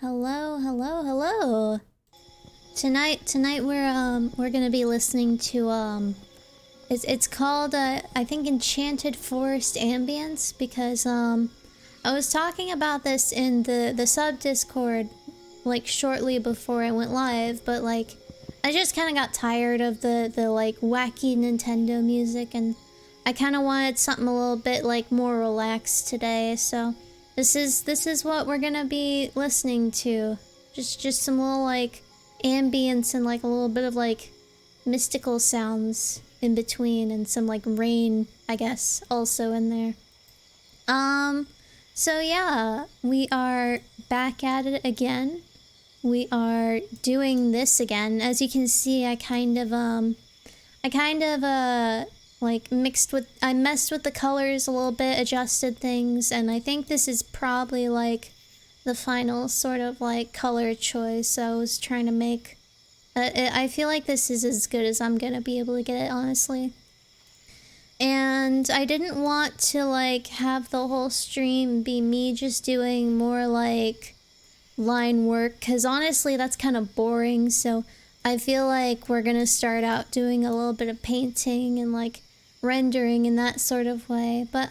Hello, hello, hello. Tonight we're gonna be listening to it's called I think Enchanted Forest Ambience because I was talking about this in the sub Discord like shortly before I went live, but like I just kind of got tired of the like wacky Nintendo music, and I kind of wanted something a little bit like more relaxed today, so this is what we're gonna be listening to. Just some little like ambience and like a little bit of like mystical sounds in between, and some like rain, I guess, also in there. So yeah, we are back at it again. We are doing this again. As you can see, I kind of like I messed with the colors a little bit, adjusted things, and I think this is probably like the final sort of like color choice I was trying to make. I feel like this is as good as I'm gonna be able to get it, honestly. And I didn't want to like have the whole stream be me just doing more like line work, because honestly that's kind of boring, so I feel like we're gonna start out doing a little bit of painting and like rendering in that sort of way. But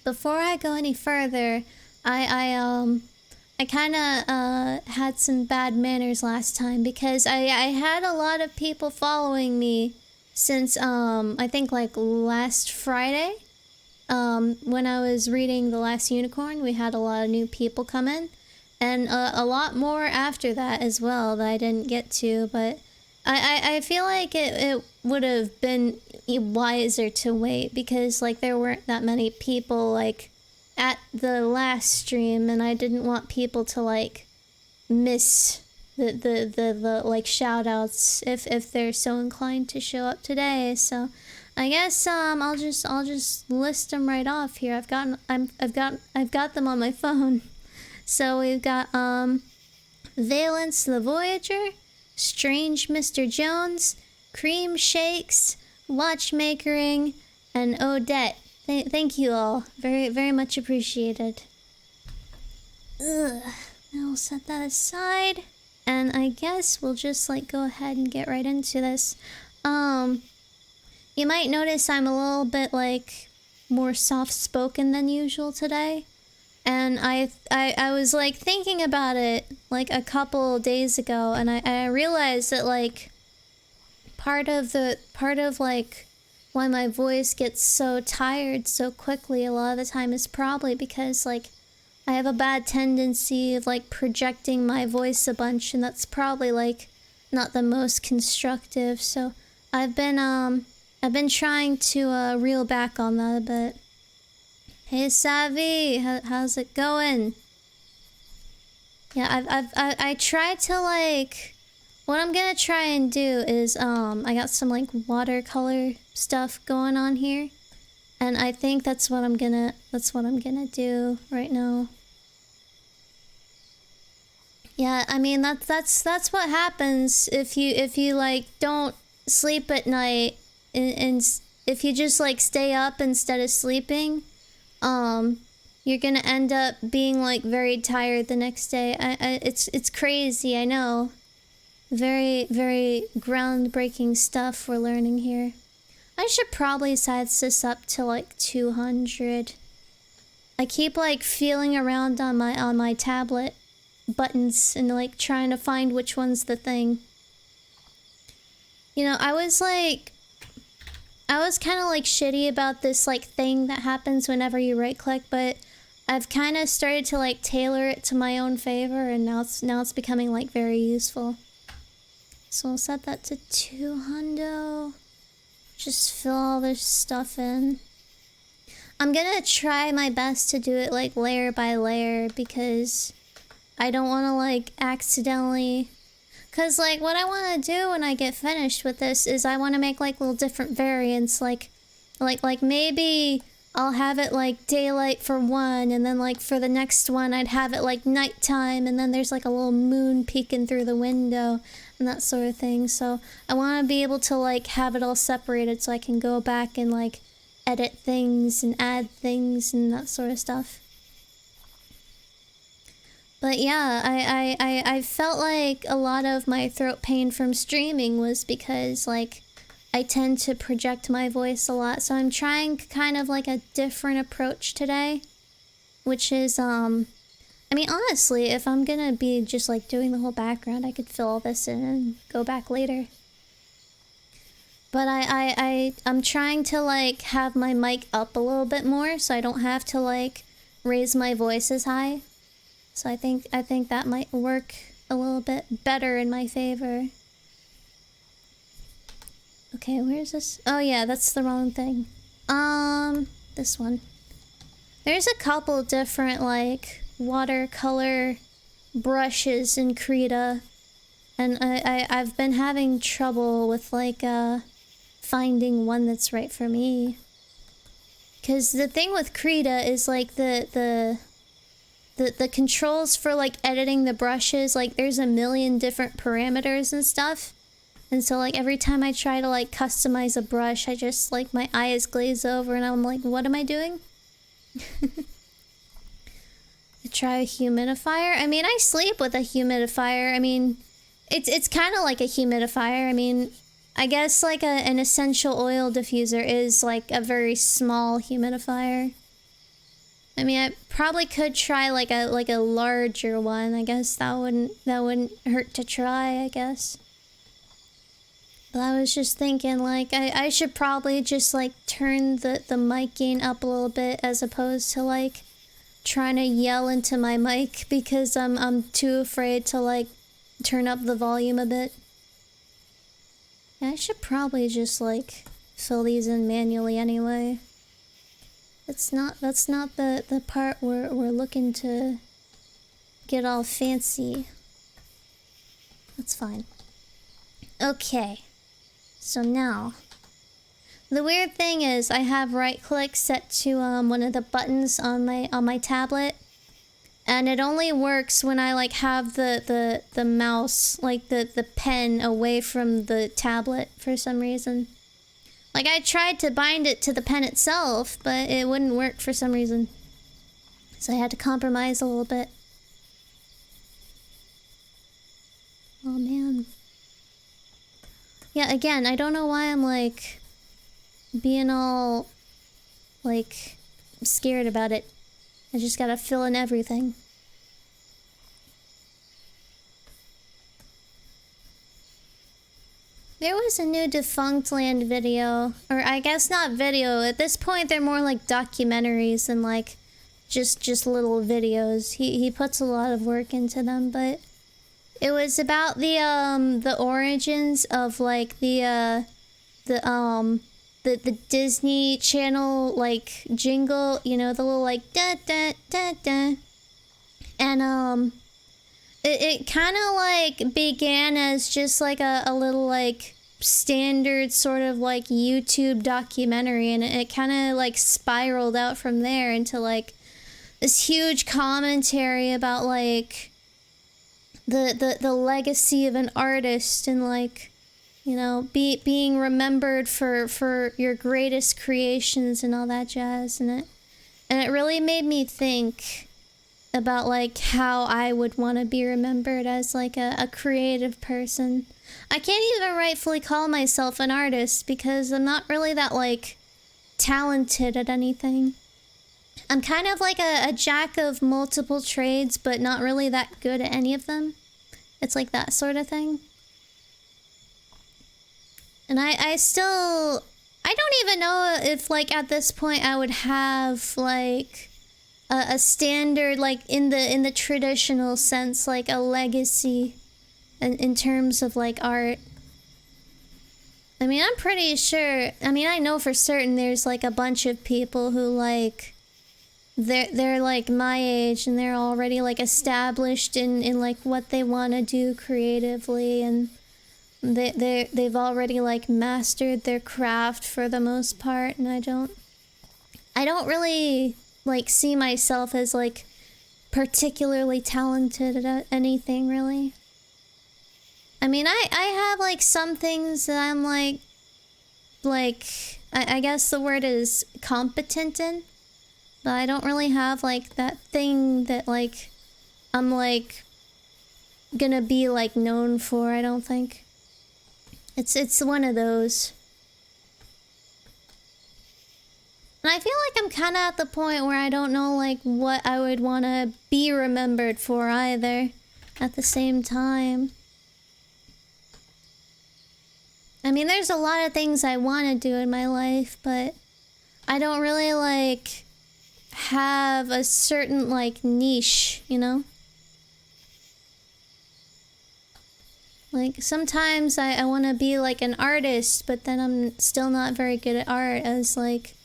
before I go any further, I kind of had some bad manners last time, because I had a lot of people following me since I think like last Friday. When I was reading The Last Unicorn, we had a lot of new people come in, and a lot more after that as well that I didn't get to, but I feel like it would have been wiser to wait, because like there weren't that many people like at the last stream, and I didn't want people to like miss the like shout outs if they're so inclined to show up today. So I guess I'll just list them right off here. I've got them on my phone. So we've got Valence the Voyager, Strange Mr. Jones, Cream Shakes, Watchmakering, and Odette. Thank you all. Very, very much appreciated. Ugh. Now we'll set that aside. And I guess we'll just like go ahead and get right into this. You might notice I'm a little bit like more soft-spoken than usual today. And I was like thinking about it like a couple days ago, and I realized that like part of like why my voice gets so tired so quickly a lot of the time is probably because like I have a bad tendency of like projecting my voice a bunch, and that's probably like not the most constructive. So I've been trying to reel back on that a bit. Hey Savvy, how's it going? Yeah, I tried to like, what I'm gonna try and do is I got some like watercolor stuff going on here, and I think that's what I'm gonna do right now. Yeah, I mean that's what happens if you like don't sleep at night, and if you just like stay up instead of sleeping. You're gonna end up being like very tired the next day. It's crazy, I know. Very, very groundbreaking stuff we're learning here. I should probably size this up to like 200. I keep like feeling around on my tablet buttons and like trying to find which one's the thing. You know, I was kind of like shitty about this like thing that happens whenever you right click, but I've kind of started to like tailor it to my own favor, and now it's becoming like very useful. So I'll set that to 200. Just fill all this stuff in. I'm gonna try my best to do it like layer by layer, because I don't want to like accidentally. Cause like what I want to do when I get finished with this is I want to make like little different variants, like maybe I'll have it like daylight for one, and then like for the next one I'd have it like nighttime, and then there's like a little moon peeking through the window and that sort of thing. So I want to be able to like have it all separated, so I can go back and like edit things and add things and that sort of stuff. But yeah, I felt like a lot of my throat pain from streaming was because like I tend to project my voice a lot. So I'm trying kind of like a different approach today, which is I mean, honestly, if I'm gonna be just like doing the whole background, I could fill all this in and go back later. But I'm trying to like have my mic up a little bit more so I don't have to like raise my voice as high. So I think that might work a little bit better in my favor. Okay, where's this? Oh yeah, that's the wrong thing. This one. There's a couple different like watercolor brushes in Krita, and I've been having trouble with like finding one that's right for me. Cause the thing with Krita is like the controls for like editing the brushes, like there's a million different parameters and stuff. And so like every time I try to like customize a brush, I just like my eyes glaze over and I'm like, what am I doing? Try a humidifier. I mean, I sleep with a humidifier. I mean, it's kind of like a humidifier. I mean, I guess like an essential oil diffuser is like a very small humidifier. I mean, I probably could try like a larger one. I guess that wouldn't hurt to try, I guess. But I was just thinking like I should probably just like turn the mic gain up a little bit as opposed to like trying to yell into my mic because I'm too afraid to like turn up the volume a bit. Yeah, I should probably just like fill these in manually anyway. That's not the part where we're looking to get all fancy. That's fine. Okay. So now, the weird thing is I have right click set to one of the buttons on my tablet, and it only works when I like have the mouse, like the pen away from the tablet for some reason. Like I tried to bind it to the pen itself, but it wouldn't work for some reason. So I had to compromise a little bit. Oh man. Yeah, again, I don't know why I'm like being all like scared about it. I just gotta fill in everything. There was a new Defunctland video, or I guess not video. At this point, they're more like documentaries than like just little videos. He puts a lot of work into them, but it was about the origins of like the Disney Channel like jingle, you know, the little like da da da da, and it kind of like began as just like a little like standard sort of like YouTube documentary, and it kind of like spiraled out from there into like this huge commentary about like the legacy of an artist and like, you know, being remembered for your greatest creations and all that jazz, and it really made me think about like how I would want to be remembered as like a creative person. I can't even rightfully call myself an artist because I'm not really that like talented at anything. I'm kind of like a jack of multiple trades, but not really that good at any of them. It's like that sort of thing. And I still, I don't even know if like at this point I would have like a standard, like in the traditional sense, like a legacy in terms of like art. I mean, I'm pretty sure, I mean, I know for certain there's like a bunch of people who like, they're like my age and they're already like established in like what they want to do creatively, and they've already like mastered their craft for the most part, and I don't really like see myself as like particularly talented at anything really. I mean, I have like some things that I'm like I guess the word is competent in, but I don't really have like that thing that like I'm like gonna be like known for, I don't think. It's one of those. And I feel like I'm kind of at the point where I don't know like what I would want to be remembered for either at the same time. I mean, there's a lot of things I want to do in my life, but I don't really like have a certain like niche, you know? Like sometimes I want to be like an artist, but then I'm still not very good at art as like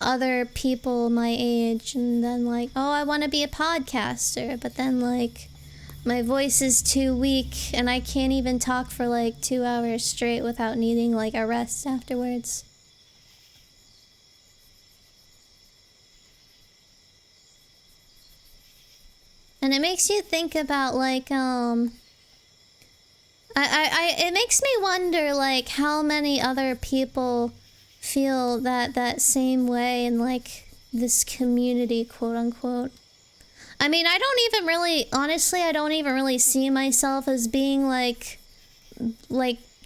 other people my age, and then like, oh, I want to be a podcaster, but then like my voice is too weak and I can't even talk for like 2 hours straight without needing like a rest afterwards. And it makes you think about like it makes me wonder like how many other people feel that same way in like this community, quote unquote. I mean, I don't even really, honestly, I don't even really see myself as being like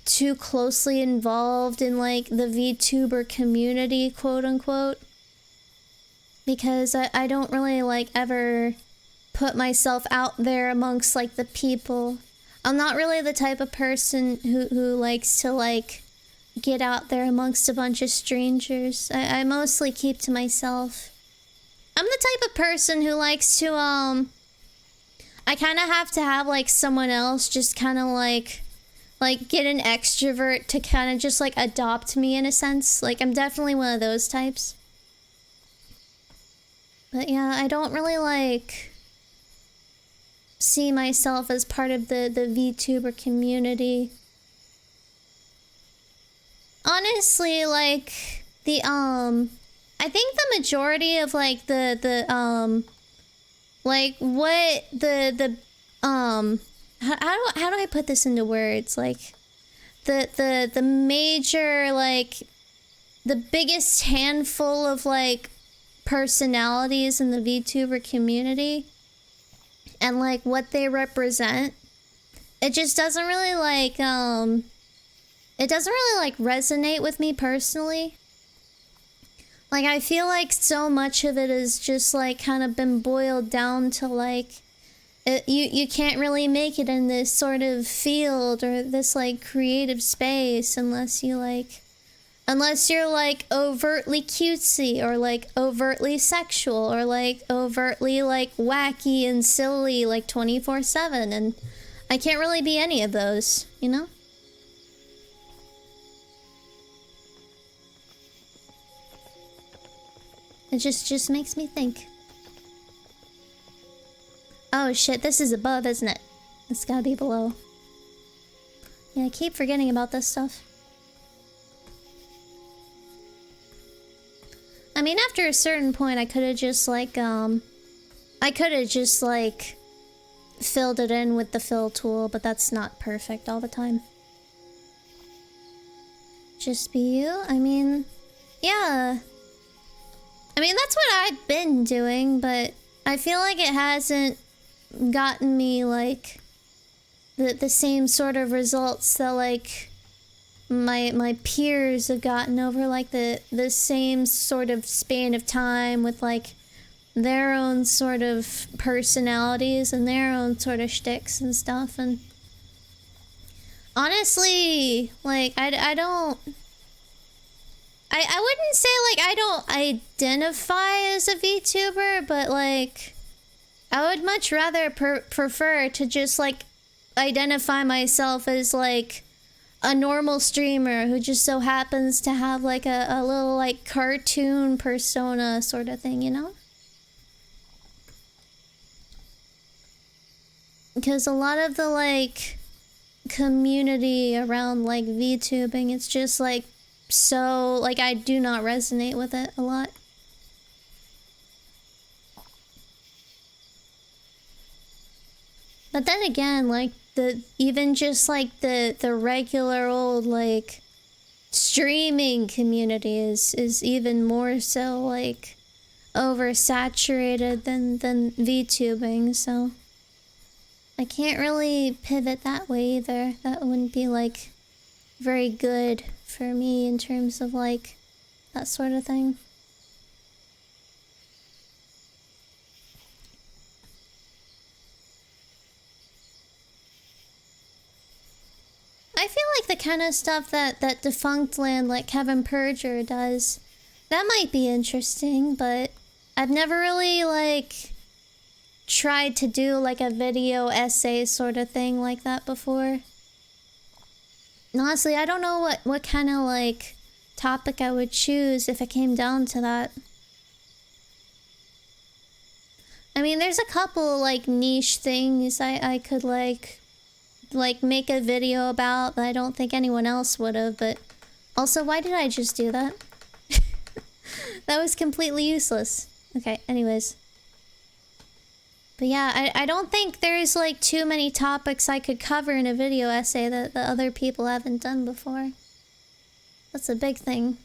too closely involved in like the VTuber community, quote unquote, because I don't really like ever put myself out there amongst like the people. I'm not really the type of person who likes to like get out there amongst a bunch of strangers. I mostly keep to myself. I'm the type of person who likes to I kind of have to have like someone else just kind of like get an extrovert to kind of just like adopt me in a sense. Like I'm definitely one of those types. But yeah, I don't really like see myself as part of the VTuber community. Honestly, like the I think the majority of like the like what the how do I put this into words? Like the major, like the biggest handful of like personalities in the VTuber community and like what they represent, it just doesn't really like it doesn't really like resonate with me personally. Like I feel like so much of it is just like kind of been boiled down to like you can't really make it in this sort of field or this like creative space unless you're like overtly cutesy or like overtly sexual or like overtly like wacky and silly like 24/7, and I can't really be any of those, you know? It just makes me think. Oh shit, this is above, isn't it? It's gotta be below. Yeah, I keep forgetting about this stuff. I mean, after a certain point, I could have just like, filled it in with the fill tool, but that's not perfect all the time. Just be you? I mean, yeah. I mean, that's what I've been doing, but I feel like it hasn't gotten me, like, the same sort of results that, like, my peers have gotten over, like, the same sort of span of time with, like, their own sort of personalities and their own sort of shticks and stuff. And honestly, like, I wouldn't say, like, I don't identify as a VTuber, but, like, I would much rather prefer to just, like, identify myself as, like, a normal streamer who just so happens to have, like, a little, like, cartoon persona sort of thing, you know? Because a lot of the, like, community around, like, VTubing, it's just, like, so, like, I do not resonate with it a lot. But then again, like, even just, like, the regular old, like, streaming community is even more so, like, oversaturated than VTubing, so I can't really pivot that way either. That wouldn't be like very good for me in terms of like that sort of thing. I feel like the kind of stuff that Defunctland, like Kevin Perjurer does, that might be interesting, but I've never really like tried to do like a video essay sort of thing like that before. And honestly, I don't know what kind of like topic I would choose if it came down to that. I mean, there's a couple like niche things I could like make a video about that I don't think anyone else would have, but also, why did I just do that? That was completely useless. Okay, anyways. But yeah, I don't think there's like too many topics I could cover in a video essay that the other people haven't done before. That's a big thing.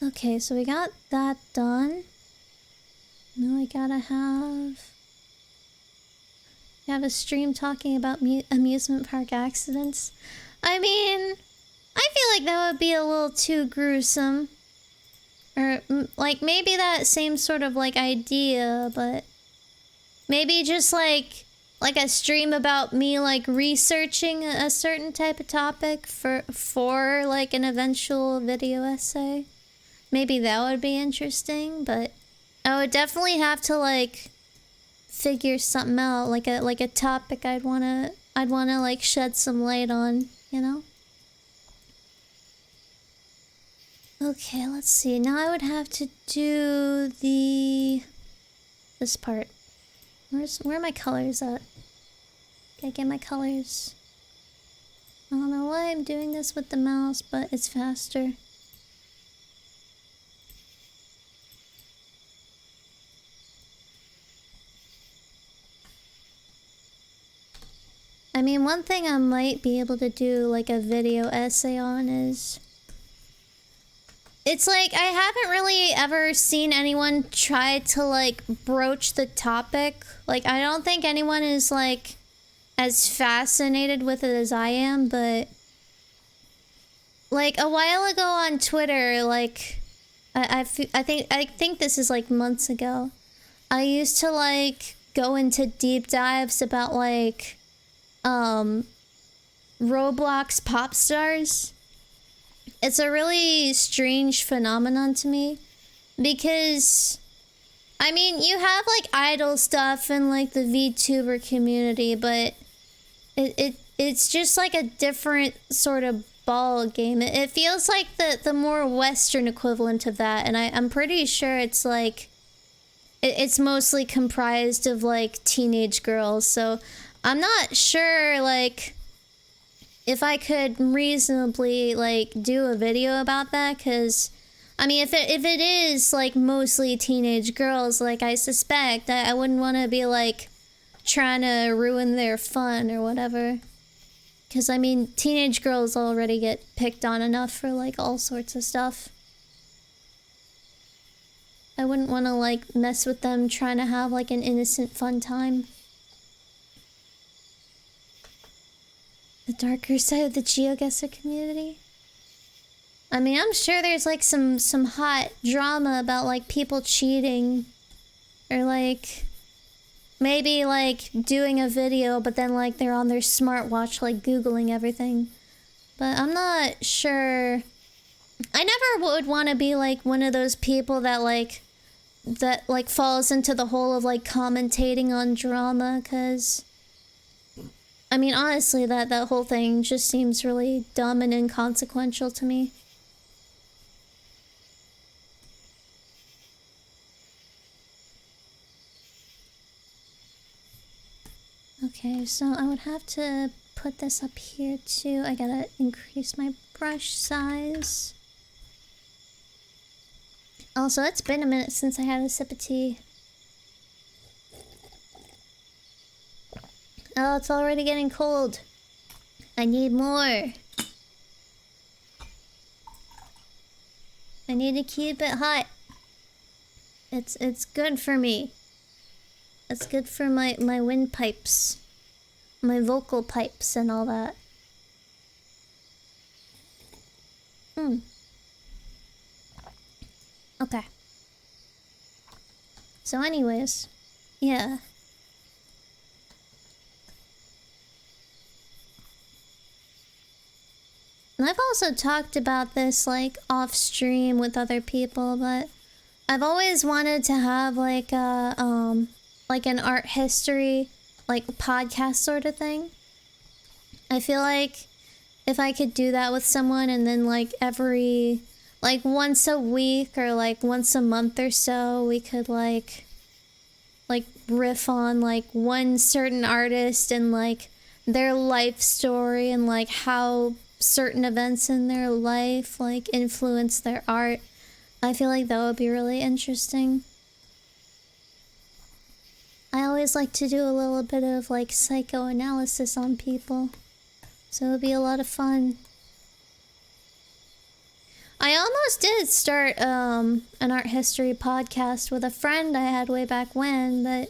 Okay, so we got that done. Now I gotta have a stream talking about amusement park accidents. I mean, I feel like that would be a little too gruesome. Or, like, maybe that same sort of, like, idea, but maybe just, like a stream about me, like, researching a certain type of topic for, like, an eventual video essay. Maybe that would be interesting, but I would definitely have to, like, figure something out, like a topic I'd wanna, like, shed some light on, you know? Okay, let's see. Now I would have to do this part. Where are my colors at? Okay, get my colors. I don't know why I'm doing this with the mouse, but it's faster. I mean, one thing I might be able to do like a video essay on is... It's like, I haven't really ever seen anyone try to, like, broach the topic. Like, I don't think anyone is, like, as fascinated with it as I am, but... Like, a while ago on Twitter, like... I think this is, like, months ago. I used to, like, go into deep dives about, like... Roblox pop stars. It's a really strange phenomenon to me, because, I mean, you have, like, idol stuff in, like, the VTuber community, but it's just, like, a different sort of ball game. It feels like the more Western equivalent of that, and I'm pretty sure it's, like, it's mostly comprised of, like, teenage girls, so I'm not sure, like... if I could reasonably, like, do a video about that, because, I mean, if it is, like, mostly teenage girls, like I suspect, I wouldn't want to be, like, trying to ruin their fun or whatever. Because, I mean, teenage girls already get picked on enough for, like, all sorts of stuff. I wouldn't want to, like, mess with them trying to have, like, an innocent fun time. The darker side of the GeoGuessr community? I mean, I'm sure there's, like, some hot drama about, like, people cheating. Or, like, maybe, like, doing a video, but then, like, they're on their smartwatch, like, Googling everything. But I'm not sure... I never would want to be, like, one of those people that, like, falls into the hole of, like, commentating on drama, because... I mean, honestly, that whole thing just seems really dumb and inconsequential to me. Okay, so I would have to put this up here too. I gotta increase my brush size. Also, it's been a minute since I had a sip of tea. Oh, it's already getting cold. I need more. I need to keep it hot. It's good for me. It's good for my windpipes, my vocal pipes, and all that. Okay. So anyways, yeah. And I've also talked about this like off stream with other people, but I've always wanted to have like an art history like podcast sort of thing. I feel like if I could do that with someone and then like every like once a week or like once a month or so we could like riff on like one certain artist and like their life story and like how certain events in their life like influence their art. I feel like that would be really interesting. I always like to do a little bit of like psychoanalysis on people, so it would be a lot of fun. I almost did start an art history podcast with a friend I had way back when, but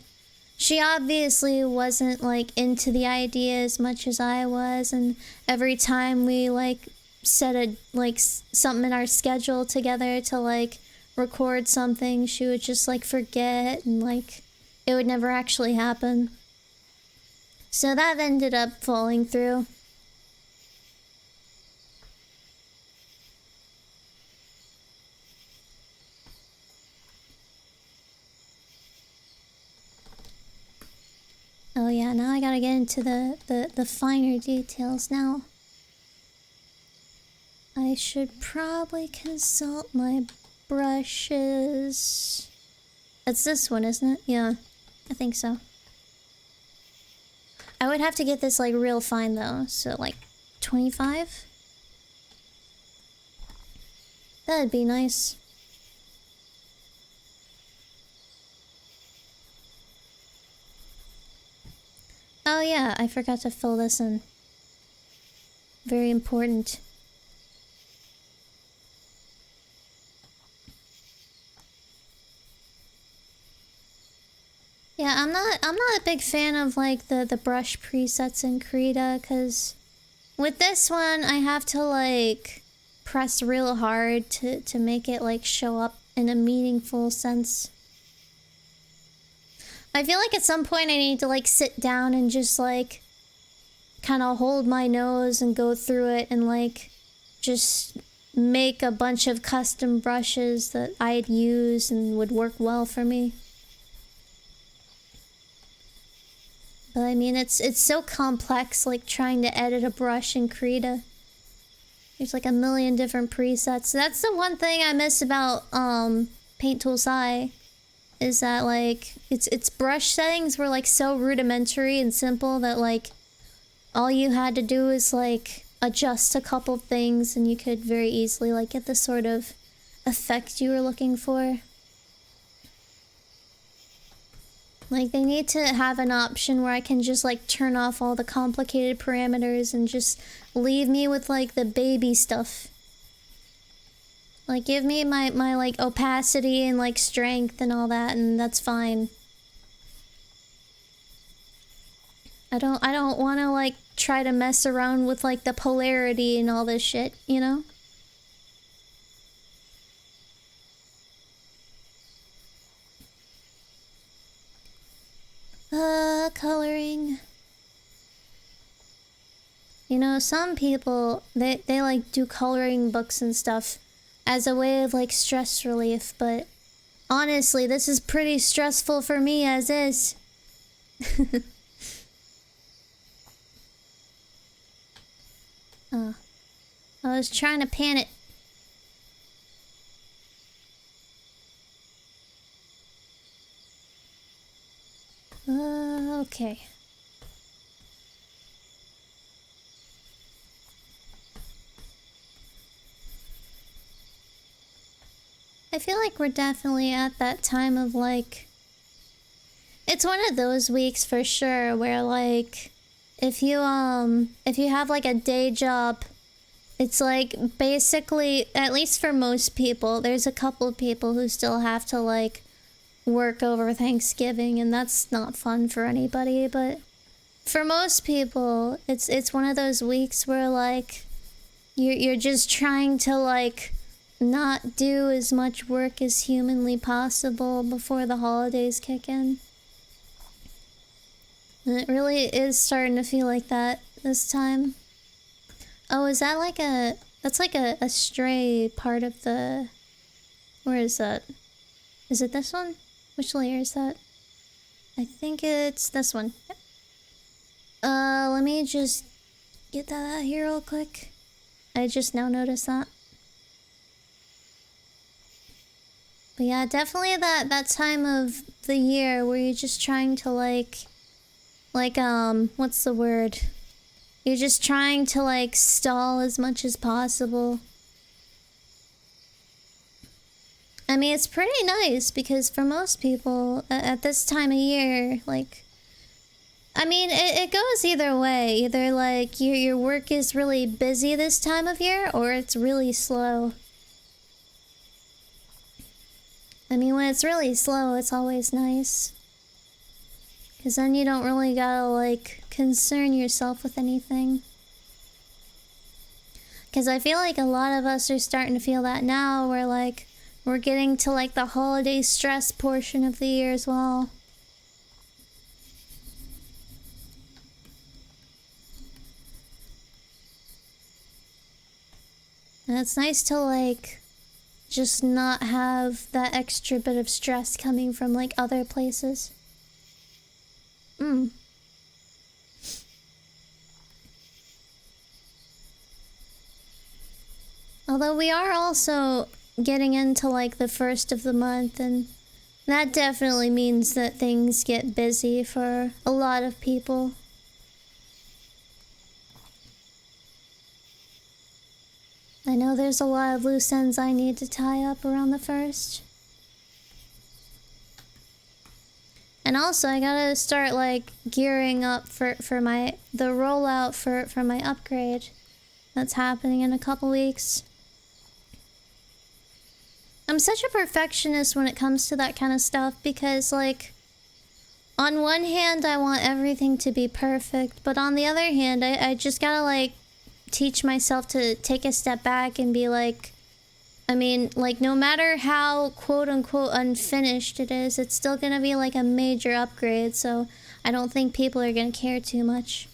she obviously wasn't like into the idea as much as I was, and every time we like set a like something in our schedule together to like record something, she would just like forget and like it would never actually happen. So that ended up falling through. Oh yeah, now I gotta get into the finer details now. I should probably consult my brushes. It's this one, isn't it? Yeah, I think so. I would have to get this like real fine though, so like 25? That'd be nice. Oh yeah, I forgot to fill this in. Very important. Yeah, I'm not a big fan of like the brush presets in Krita, cause with this one I have to like press real hard to make it like show up in a meaningful sense. I feel like at some point I need to like sit down and just like kind of hold my nose and go through it and like just make a bunch of custom brushes that I'd use and would work well for me. But I mean, it's so complex, like trying to edit a brush in Krita. There's like a million different presets. That's the one thing I miss about Paint Tool Sai, is that like its brush settings were like so rudimentary and simple that like all you had to do is like adjust a couple things and you could very easily like get the sort of effect you were looking for. Like they need to have an option where I can just like turn off all the complicated parameters and just leave me with like the baby stuff. Like give me my like opacity and like strength and all that, and that's fine. I don't want to like try to mess around with like the polarity and all this shit, you know? Coloring. You know, some people, they like do coloring books and stuff as a way of like stress relief, but honestly, this is pretty stressful for me as is. Oh. I was trying to pan it. Okay. I feel like we're definitely at that time of like... It's one of those weeks for sure where like... If you have like a day job, it's like basically, at least for most people, there's a couple of people who still have to like work over Thanksgiving, and that's not fun for anybody. But for most people, it's one of those weeks where like you're just trying to like not do as much work as humanly possible before the holidays kick in. And it really is starting to feel like that this time. Oh, is that like a... That's like a stray part of the... Where is that? Is it this one? Which layer is that? I think it's this one. Yep. Let me just get that out here real quick. I just now noticed that. But yeah, definitely that time of the year where you're just trying to like, what's the word? You're just trying to like stall as much as possible. I mean, it's pretty nice because for most people at this time of year, like, I mean, it goes either way. Either like your work is really busy this time of year or it's really slow. I mean, when it's really slow, it's always nice. Because then you don't really gotta, like, concern yourself with anything. Because I feel like a lot of us are starting to feel that now, where, like, we're getting to, like, the holiday stress portion of the year as well. And it's nice to, like, just not have that extra bit of stress coming from like other places. Although we are also getting into like the first of the month, and that definitely means that things get busy for a lot of people. I know there's a lot of loose ends I need to tie up around the first. And also I gotta start like gearing up for the rollout for my upgrade that's happening in a couple weeks. I'm such a perfectionist when it comes to that kind of stuff because like on one hand I want everything to be perfect, but on the other hand I just gotta like teach myself to take a step back and be like, I mean, like, no matter how quote-unquote unfinished it is, it's still gonna be like a major upgrade, so I don't think people are gonna care too much.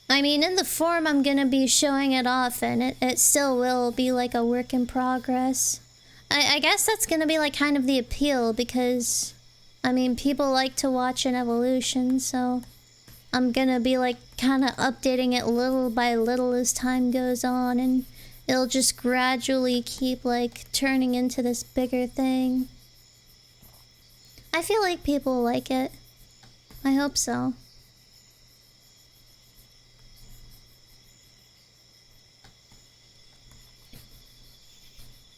I mean, in the form I'm gonna be showing it off, and it still will be like a work in progress. I guess that's gonna be like kind of the appeal, because I mean, people like to watch an evolution, so I'm gonna be like kind of updating it little by little as time goes on, and it'll just gradually keep like turning into this bigger thing. I feel like people like it. I hope so.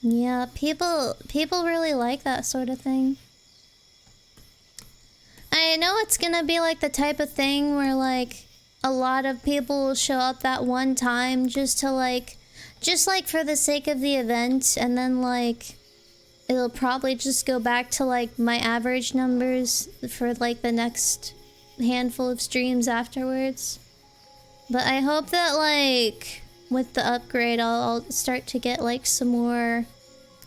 Yeah, people really like that sort of thing. I know it's gonna be like the type of thing where like a lot of people will show up that one time just for the sake of the event, and then like it'll probably just go back to like my average numbers for like the next handful of streams afterwards. But I hope that like with the upgrade I'll start to get like some more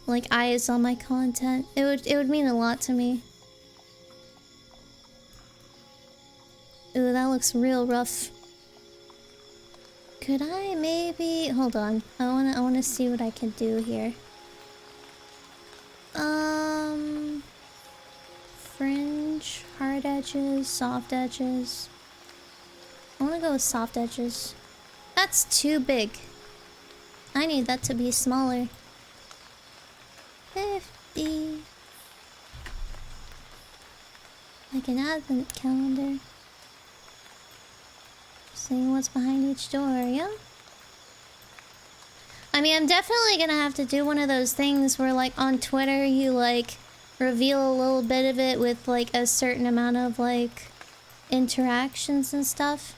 like eyes on my content. It would mean a lot to me. Ooh, that looks real rough. Could I maybe... Hold on. I wanna see what I can do here. Fringe, hard edges, soft edges. I wanna go with soft edges. That's too big. I need that to be smaller. 50. Like an advent calendar. Seeing what's behind each door, yeah? I mean, I'm definitely gonna have to do one of those things where, like, on Twitter, you, like, reveal a little bit of it with, like, a certain amount of, like, interactions and stuff.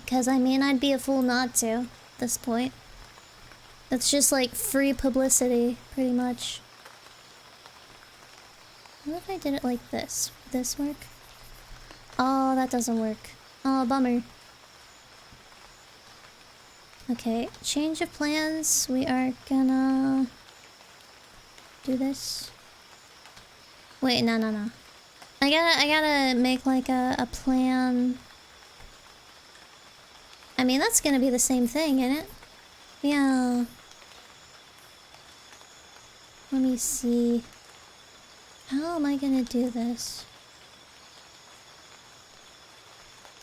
Because, I mean, I'd be a fool not to, at this point. That's just like free publicity, pretty much. What if I did it like this? Would this work? Oh, that doesn't work. Oh, bummer. Okay, change of plans. We are gonna do this. Wait, no. I gotta make like a plan. I mean, that's gonna be the same thing, isn't it? Yeah. Let me see. How am I gonna do this?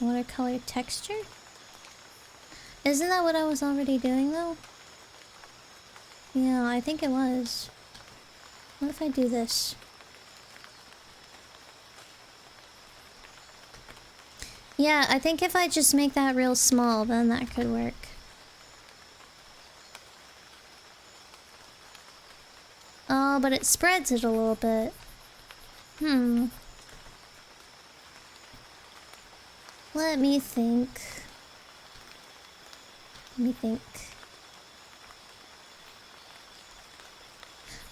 Watercolor texture? Isn't that what I was already doing though? Yeah, I think it was. What if I do this? Yeah, I think if I just make that real small, then that could work. Oh, but it spreads it a little bit. Let me think.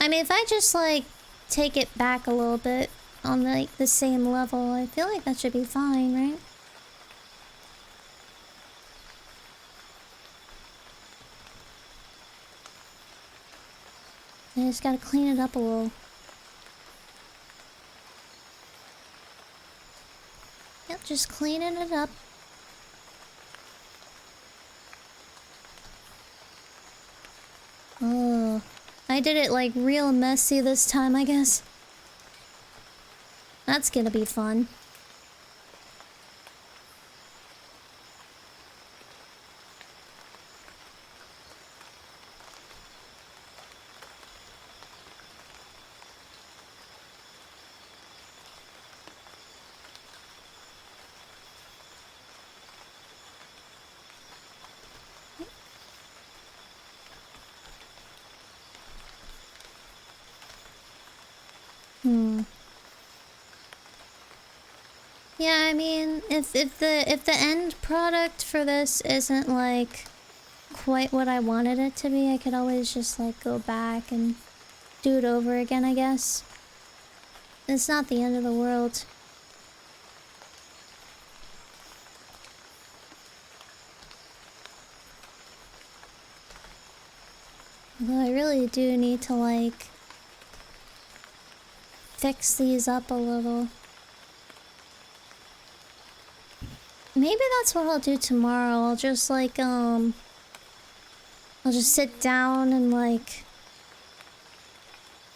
I mean, if I just like take it back a little bit on like the same level, I feel like that should be fine, right? I just gotta clean it up a little. Yep, just cleaning it up. Oh, I did it like real messy this time, I guess. That's gonna be fun. Yeah, I mean, if the end product for this isn't like quite what I wanted it to be, I could always just like go back and do it over again, I guess. It's not the end of the world. Although I really do need to like fix these up a little. Maybe that's what I'll do tomorrow. I'll just like I'll just sit down and like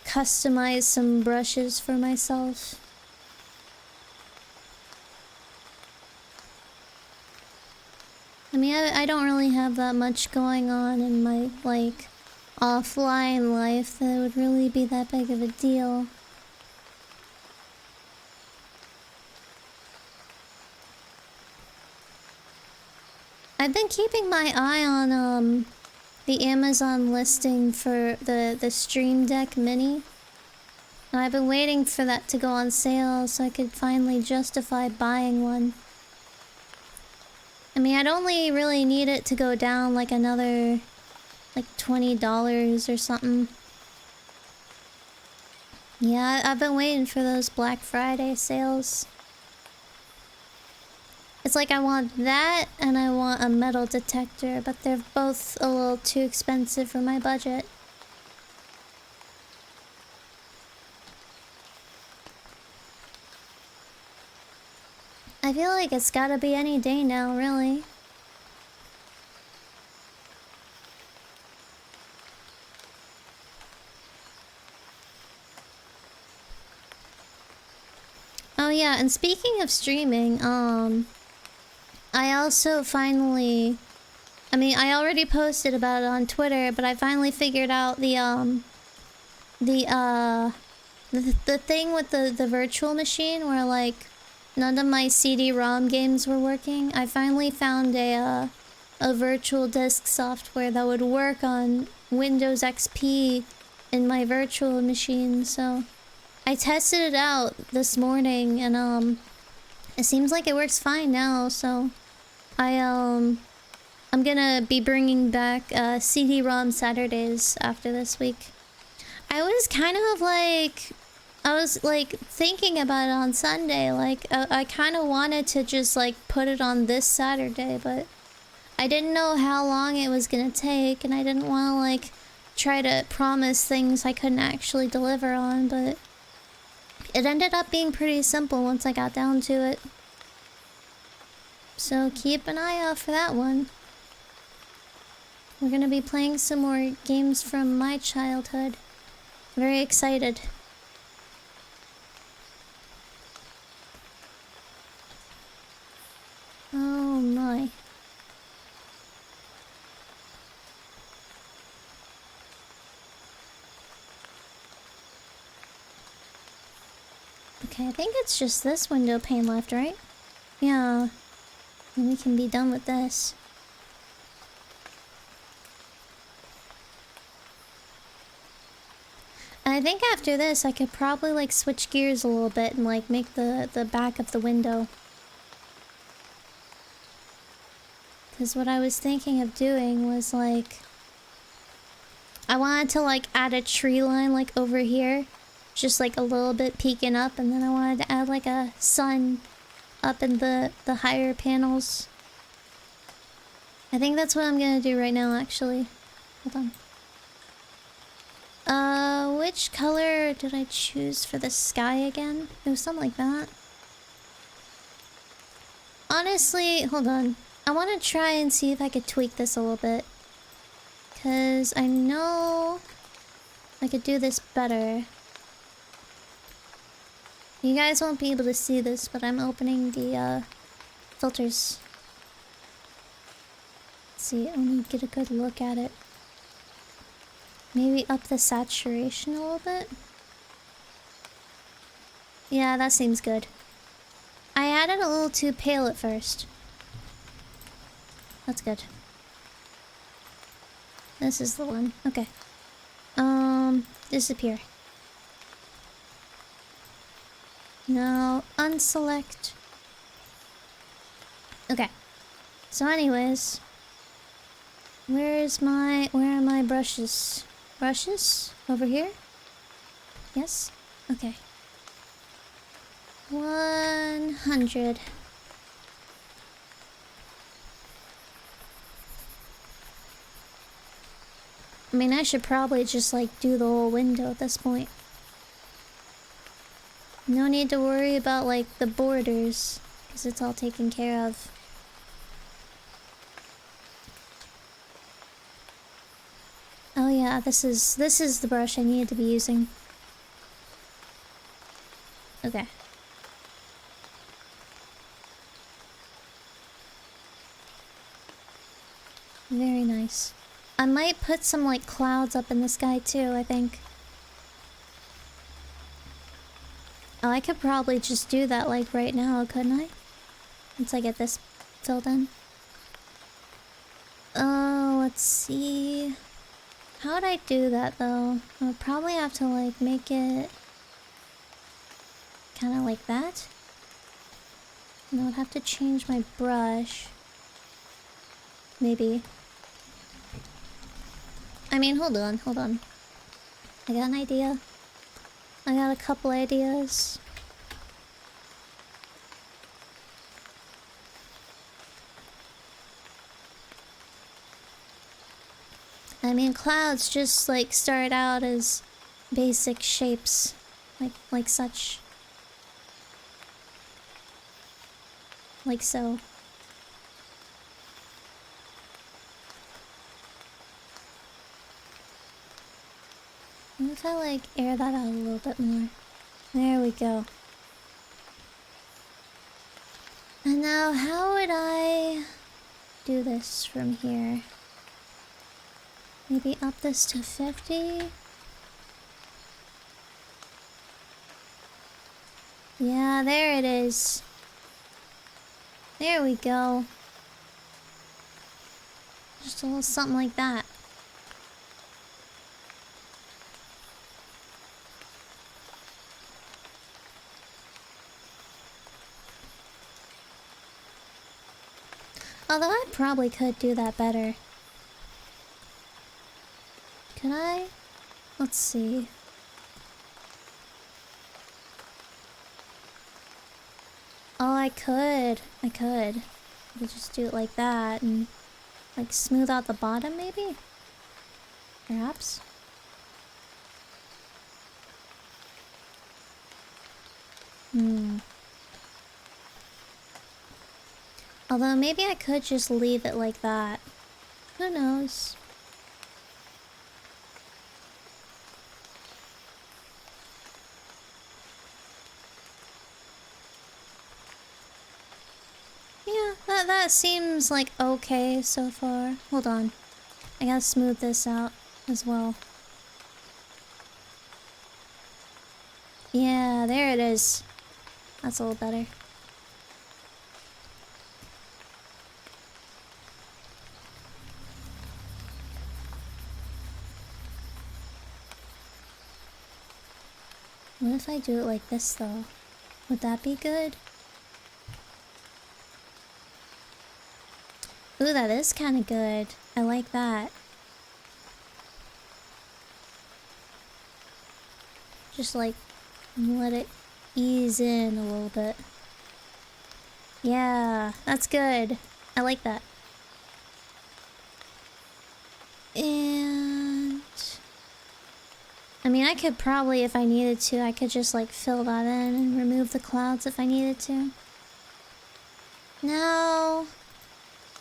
customize some brushes for myself. I mean, I don't really have that much going on in my like offline life that would really be that big of a deal. I've been keeping my eye on the Amazon listing for the Stream Deck Mini. And I've been waiting for that to go on sale so I could finally justify buying one. I mean, I'd only really need it to go down like another like $20 or something. Yeah, I've been waiting for those Black Friday sales. It's like I want that and I want a metal detector, but they're both a little too expensive for my budget. I feel like it's gotta be any day now, really. Oh yeah, and speaking of streaming, I also finally... I mean, I already posted about it on Twitter, but I finally figured out the thing with the virtual machine where, like, none of my CD-ROM games were working. I finally found a virtual disk software that would work on Windows XP in my virtual machine, so... I tested it out this morning, and, it seems like it works fine now, so... I'm gonna be bringing back CD-ROM Saturdays after this week. I was kind of like... I was like thinking about it on Sunday, like I kind of wanted to just like put it on this Saturday, but I didn't know how long it was gonna take, and I didn't want to like try to promise things I couldn't actually deliver on, but it ended up being pretty simple once I got down to it. So keep an eye out for that one. We're gonna be playing some more games from my childhood. Very excited. Oh my. Okay, I think it's just this window pane left, right? Yeah. And we can be done with this. And I think after this, I could probably like switch gears a little bit and like make the back of the window. Because what I was thinking of doing was like... I wanted to like add a tree line like over here. Just like a little bit peeking up, and then I wanted to add like a sun up in the higher panels. I think that's what I'm gonna do right now, actually. Hold on. Which color did I choose for the sky again? It was something like that. Honestly, hold on. I want to try and see if I could tweak this a little bit. Because I know I could do this better. You guys won't be able to see this, but I'm opening the filters. Let's see, I want to get a good look at it. Maybe up the saturation a little bit? Yeah, that seems good. I added a little too pale at first. That's good. This is the one. Okay. Disappear. Now, unselect. Okay. So anyways. Where are my brushes? Brushes? Over here? Yes? Okay. 100. I mean, I should probably just like do the whole window at this point. No need to worry about like the borders, because it's all taken care of. Oh yeah, this is the brush I needed to be using. Okay. Very nice. I might put some like clouds up in the sky too, I think. Oh, I could probably just do that like right now, couldn't I? Once I get this filled in. Oh, let's see. How would I do that though? I would probably have to like make it kind of like that. And I would have to change my brush. Maybe. I mean, hold on. I got an idea. I got a couple ideas. I mean, clouds just like start out as basic shapes, like such. Like so. What if I like air that out a little bit more? There we go. And now how would I do this from here? Maybe up this to 50? Yeah, there it is. There we go. Just a little something like that. Although I probably could do that better. Can I? Let's see. Oh, I could. I could just do it like that and like smooth out the bottom maybe? Perhaps? Although maybe I could just leave it like that. Who knows? Yeah, that seems like okay so far. Hold on. I gotta smooth this out as well. Yeah, there it is. That's a little better. What if I do it like this though? Would that be good? Ooh, that is kind of good. I like that. Just like let it ease in a little bit. Yeah, that's good. I like that. And I mean, I could probably, if I needed to, I could just like fill that in and remove the clouds if I needed to. Now,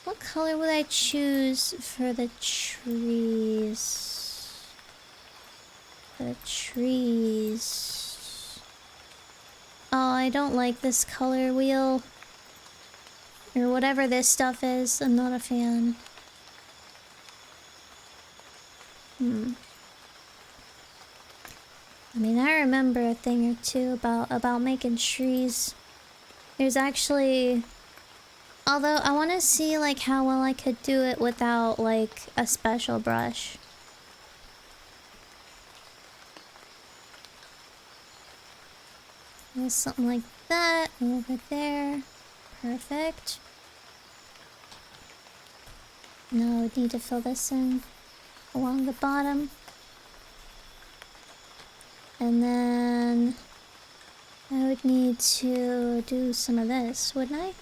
what color would I choose for the trees? The trees. Oh, I don't like this color wheel. Or whatever this stuff is. I'm not a fan. I mean, I remember a thing or two about making trees. There's actually... Although, I want to see, like, how well I could do it without, like, a special brush. There's something like that over there. Perfect. Now I would need to fill this in along the bottom. And then I would need to do some of this, wouldn't I?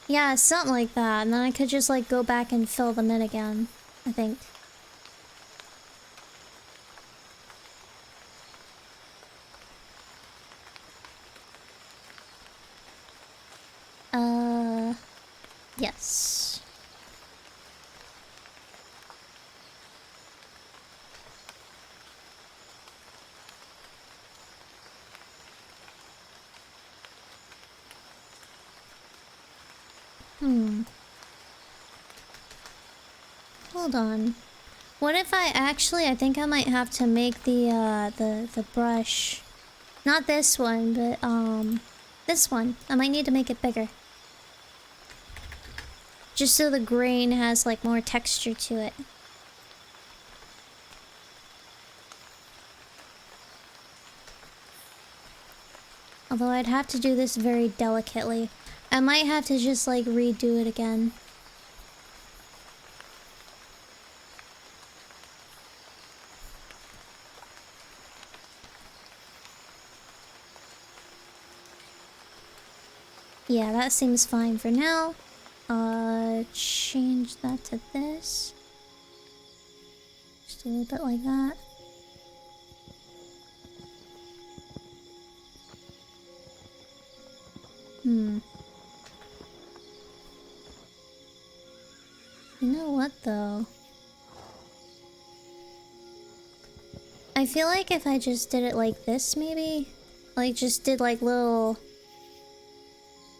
Yeah, something like that. And then I could just like go back and fill them in again, I think. Yes. Hold on. What if I think I might have to make the brush. Not this one, but this one. I might need to make it bigger. Just so the grain has like more texture to it. Although I'd have to do this very delicately. I might have to just like redo it again. Yeah, that seems fine for now. Change that to this. Just a little bit like that. You know what though? I feel like if I just did it like this maybe? Like just did like little...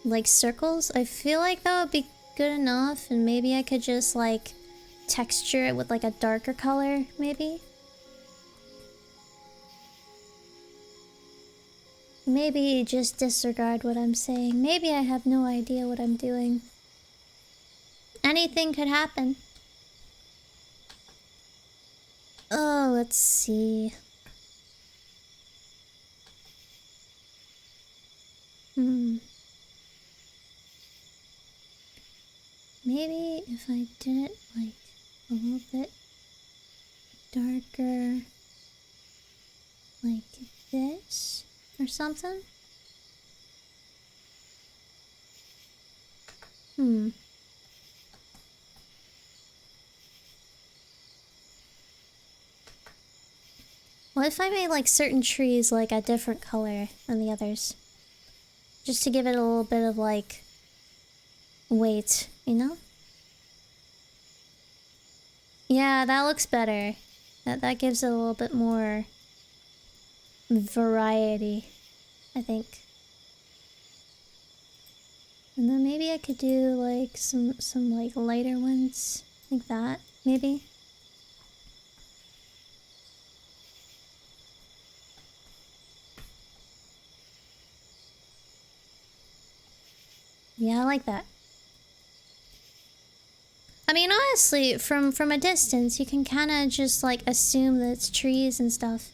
like circles? I feel like that would be good enough, and maybe I could just like texture it with like a darker color, maybe? Maybe just disregard what I'm saying. Maybe I have no idea what I'm doing. Anything could happen. Oh, let's see. Hmm. Maybe if I did it like a little bit darker, like this or something? Hmm. What if I made like certain trees like a different color than the others? Just to give it a little bit of like weight, you know? Yeah, that looks better. That gives it a little bit more variety, I think. And then maybe I could do like some like lighter ones, like that, maybe. Yeah, I like that. I mean, honestly, from a distance, you can kind of just like assume that it's trees and stuff.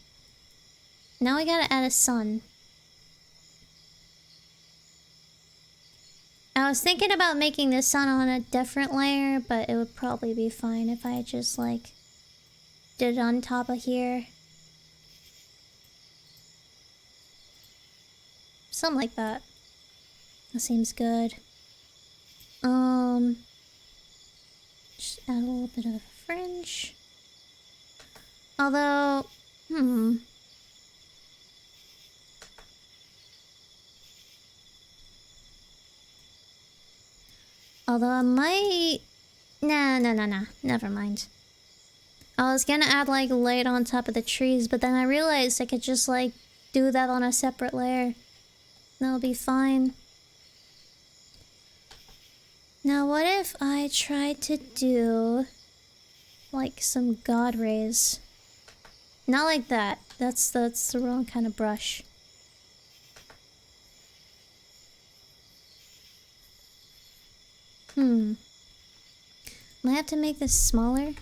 Now we gotta add a sun. I was thinking about making the sun on a different layer, but it would probably be fine if I just like did it on top of here. Something like that. That seems good. Just add a little bit of a fringe. Although, Although I might... Nah. Never mind. I was gonna add like light on top of the trees, but then I realized I could just like do that on a separate layer. That'll be fine. Now what if I tried to do like some god rays? Not like that. That's the wrong kind of brush. Might have to make this smaller.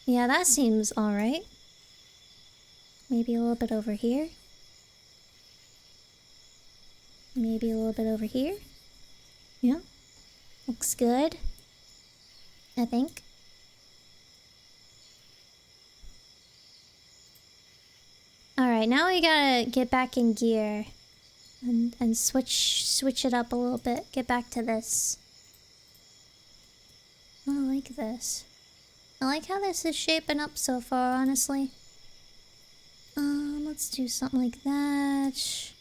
Yeah, that seems alright. Maybe a little bit over here. Maybe a little bit over here. Yeah. Looks good. I think. Alright, now we gotta get back in gear. And switch it up a little bit. Get back to this. I like this. I like how this is shaping up so far, honestly. Let's do something like that.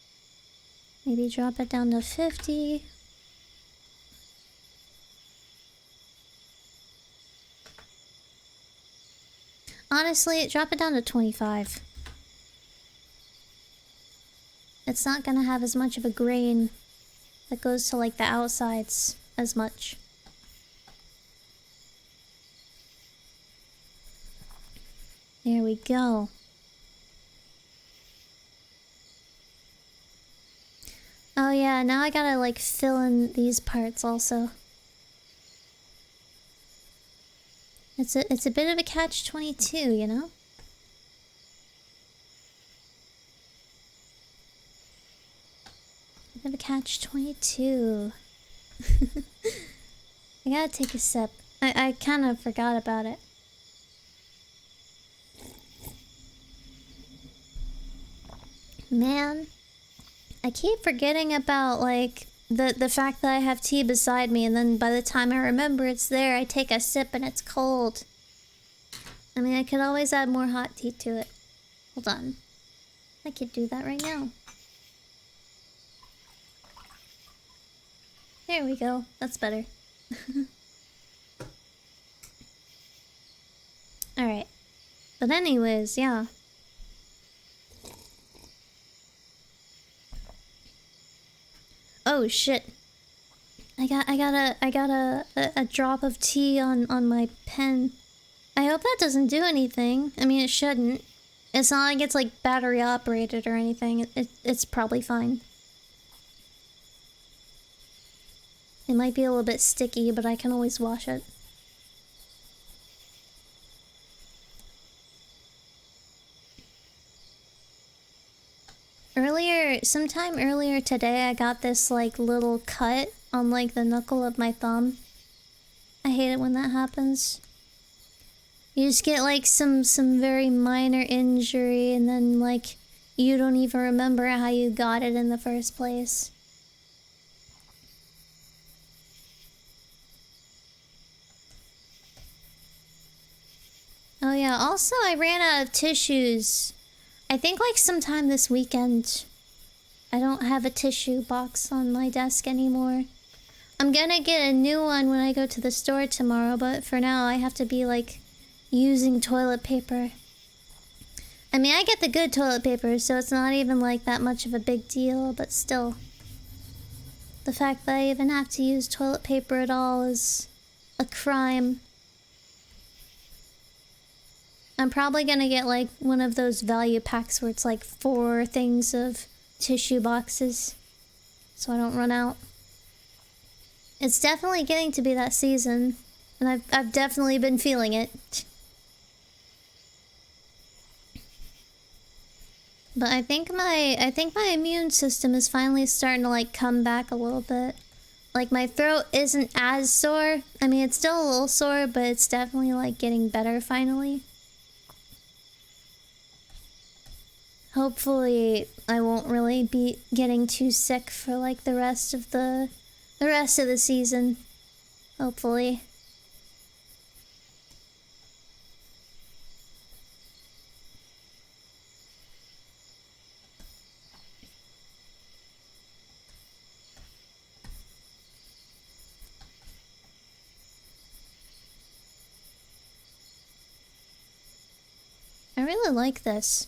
Maybe drop it down to 50. Honestly, drop it down to 25. It's not gonna have as much of a grain that goes to like the outsides as much. There we go. Oh yeah, now I gotta like fill in these parts also. It's a bit of a catch-22, you know? A bit of a catch-22. I gotta take a sip. I kind of forgot about it. Man, I keep forgetting about like the fact that I have tea beside me, and then by the time I remember it's there, I take a sip and it's cold. I mean, I could always add more hot tea to it. Hold on. I could do that right now. There we go. That's better. Alright. But anyways, yeah. Oh shit. I got a drop of tea on my pen. I hope that doesn't do anything. I mean, it shouldn't. It's not like it's like battery operated or anything. It's probably fine. It might be a little bit sticky, but I can always wash it. Sometime earlier today, I got this like little cut on like the knuckle of my thumb. I hate it when that happens. You just get like some very minor injury and then like you don't even remember how you got it in the first place. Oh yeah, also I ran out of tissues. I think like sometime this weekend. I don't have a tissue box on my desk anymore. I'm gonna get a new one when I go to the store tomorrow, but for now I have to be like using toilet paper. I mean, I get the good toilet paper, so it's not even like that much of a big deal, but still. The fact that I even have to use toilet paper at all is a crime. I'm probably gonna get like one of those value packs where it's like 4 things of tissue boxes, so I don't run out. It's definitely getting to be that season, and I've definitely been feeling it. But I think my immune system is finally starting to like come back a little bit. Like my throat isn't as sore. I mean, it's still a little sore, but it's definitely like getting better finally. Hopefully, I won't really be getting too sick for like the rest of the season. Hopefully. I really like this.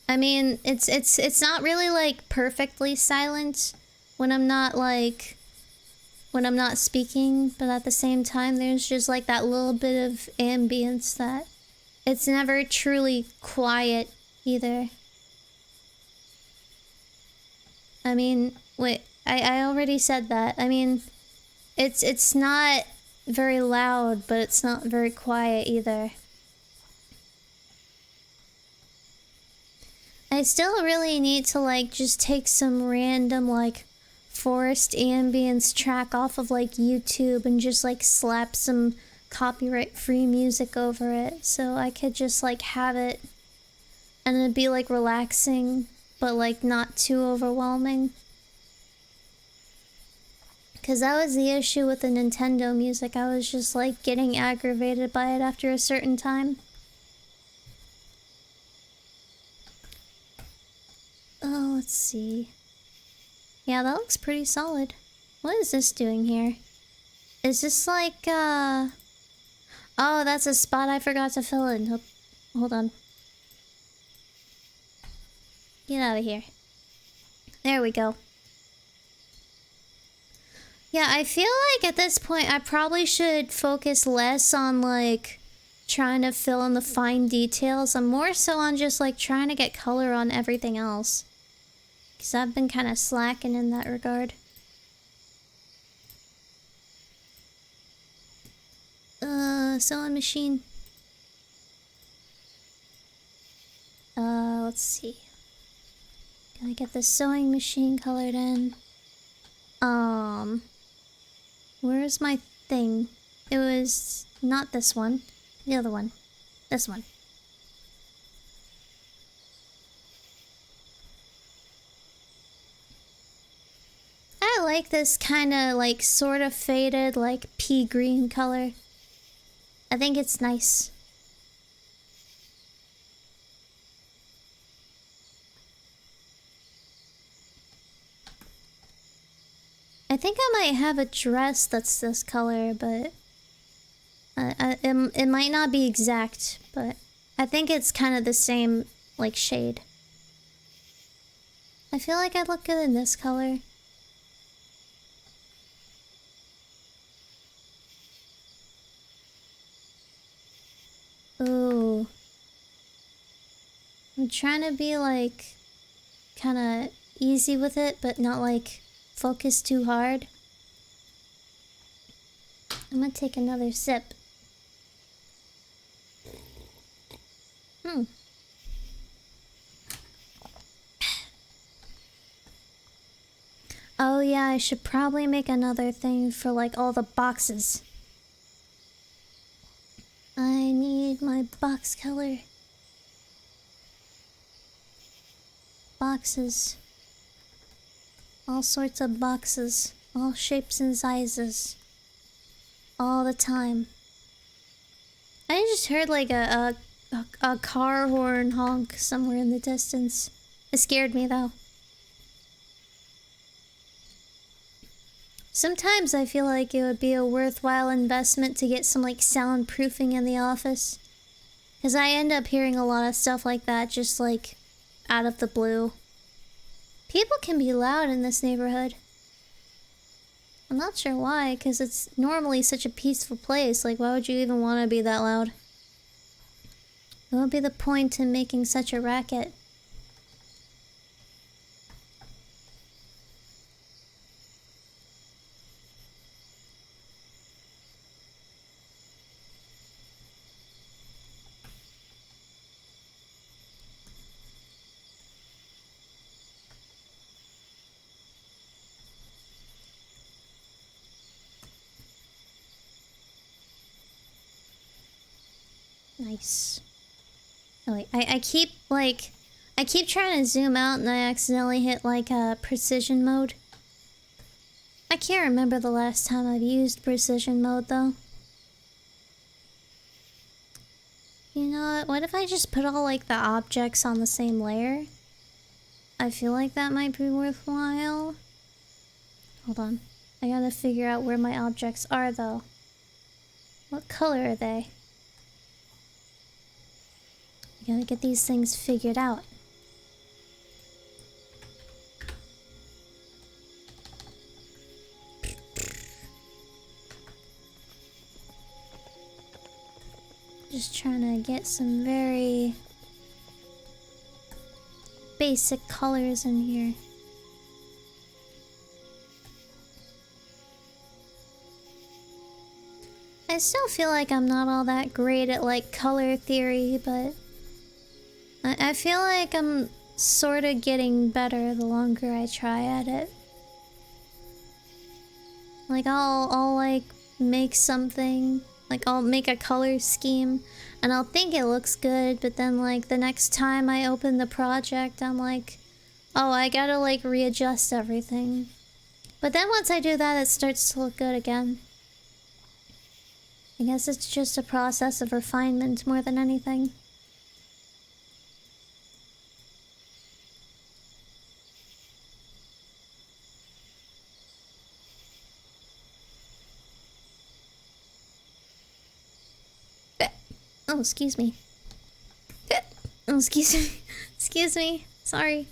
I mean, it's not really like perfectly silent when I'm not speaking, but at the same time there's just like that little bit of ambience that it's never truly quiet either. I mean, wait, I already said that. I mean, it's not very loud, but it's not very quiet either. I still really need to like just take some random like forest ambience track off of like YouTube and just like slap some copyright free music over it so I could just like have it and it'd be like relaxing but like not too overwhelming. Cause that was the issue with the Nintendo music. I was just like getting aggravated by it after a certain time. Oh, let's see. Yeah, that looks pretty solid. What is this doing here? Is this like, Oh, that's a spot I forgot to fill in. Hold on. Get out of here. There we go. Yeah, I feel like at this point I probably should focus less on like trying to fill in the fine details. I'm more so on just like trying to get color on everything else. Because I've been kind of slacking in that regard. Sewing machine. Let's see. Can I get the sewing machine colored in? Where's my thing? It was not this one. The other one. This one. I like this kind of like sort of faded like pea green color. I think it's nice. I think I might have a dress that's this color, but it might not be exact, but I think it's kind of the same like shade. I feel like I look good in this color. Ooh. I'm trying to be like kind of easy with it, but not like focus too hard. I'm gonna take another sip. Oh yeah, I should probably make another thing for like all the boxes. I need my box color. Boxes. All sorts of boxes. All shapes and sizes. All the time. I just heard like a car horn honk somewhere in the distance. It scared me though. Sometimes I feel like it would be a worthwhile investment to get some like soundproofing in the office. Because I end up hearing a lot of stuff like that just like out of the blue. People can be loud in this neighborhood. I'm not sure why, because it's normally such a peaceful place. Like, why would you even want to be that loud? What would be the point in making such a racket? Nice. Oh wait, I keep like... I keep trying to zoom out and I accidentally hit like a precision mode. I can't remember the last time I've used precision mode though. You know what if I just put all like the objects on the same layer? I feel like that might be worthwhile. Hold on. I gotta figure out where my objects are though. What color are they? I gotta get these things figured out. Just trying to get some very basic colors in here. I still feel like I'm not all that great at like color theory, but I feel like I'm sort of getting better the longer I try at it. Like I'll like make something, like I'll make a color scheme and I'll think it looks good, but then like the next time I open the project I'm like, oh, I gotta like readjust everything. But then once I do that, it starts to look good again. I guess it's just a process of refinement more than anything. Oh, excuse me. Oh, excuse me. Excuse me. Sorry.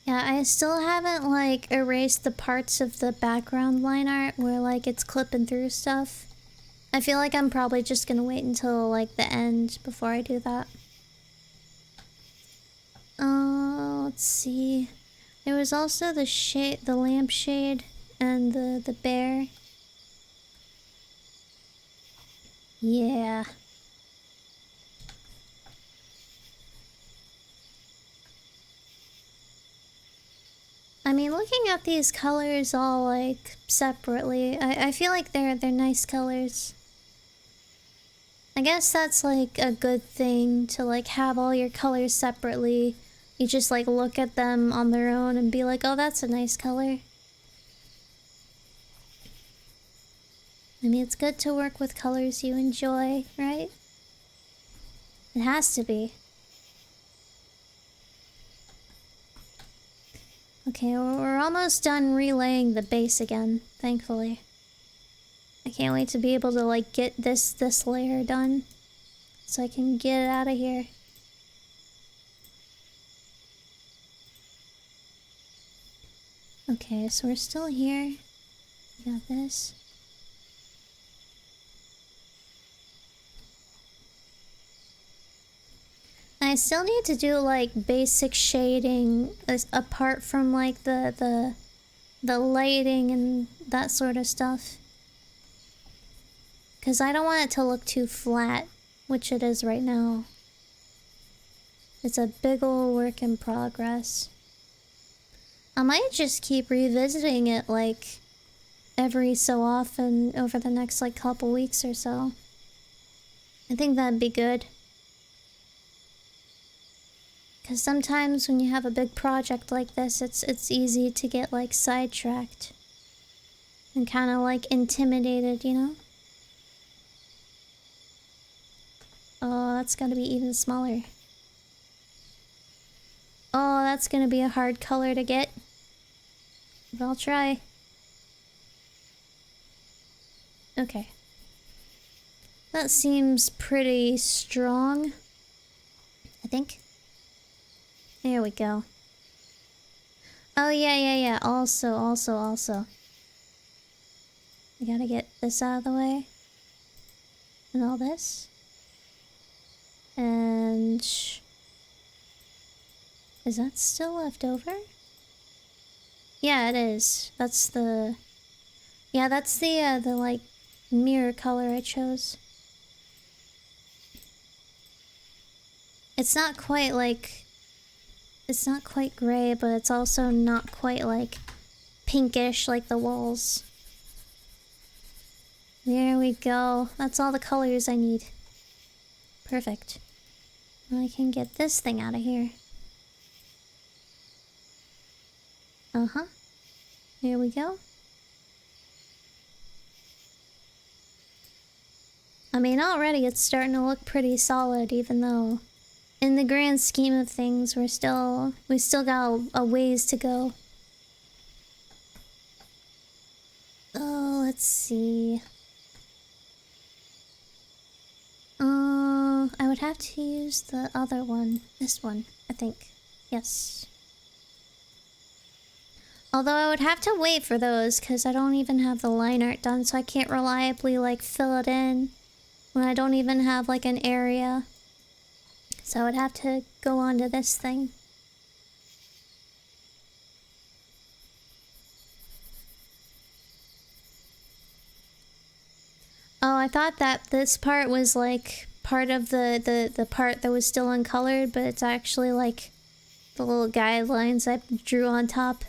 Yeah, I still haven't, like, erased the parts of the background line art where, like, it's clipping through stuff. I feel like I'm probably just gonna wait until, like, the end before I do that. Let's see. There was also the shade, the lampshade, and the bear. Yeah. I mean, looking at these colors all like separately, I feel like they're nice colors. I guess that's like a good thing to like have all your colors separately. You just like look at them on their own and be like, oh, that's a nice color. I mean, it's good to work with colors you enjoy, right? It has to be. Okay, we're almost done relaying the base again, thankfully. I can't wait to be able to like get this layer done so I can get it out of here. Okay, so we're still here. We got this. I still need to do like basic shading apart from like the lighting and that sort of stuff. Cause I don't want it to look too flat, which it is right now. It's a big ol' work in progress. I might just keep revisiting it like every so often over the next like couple weeks or so. I think that'd be good. Cause sometimes when you have a big project like this, it's easy to get like sidetracked. And kinda like intimidated, you know? Oh, that's gonna be even smaller. Oh, that's gonna be a hard color to get. But I'll try. Okay. That seems pretty strong, I think. There we go. Oh, yeah. Also. I gotta get this out of the way. And all this. And... is that still left over? Yeah, it is. That's the... yeah, that's the like, mirror color I chose. It's not quite like... it's not quite gray, but it's also not quite like pinkish like the walls. There we go. That's all the colors I need. Perfect. Now I can get this thing out of here. Uh-huh. Here we go. I mean, already it's starting to look pretty solid, even though in the grand scheme of things, we still got a ways to go. Oh, let's see. I would have to use the other one. This one, I think. Yes. Although I would have to wait for those, because I don't even have the line art done, so I can't reliably, like, fill it in when I don't even have, like, an area. So I would have to go on to this thing. Oh, I thought that this part was like part of the part that was still uncolored, but it's actually like the little guidelines I drew on top.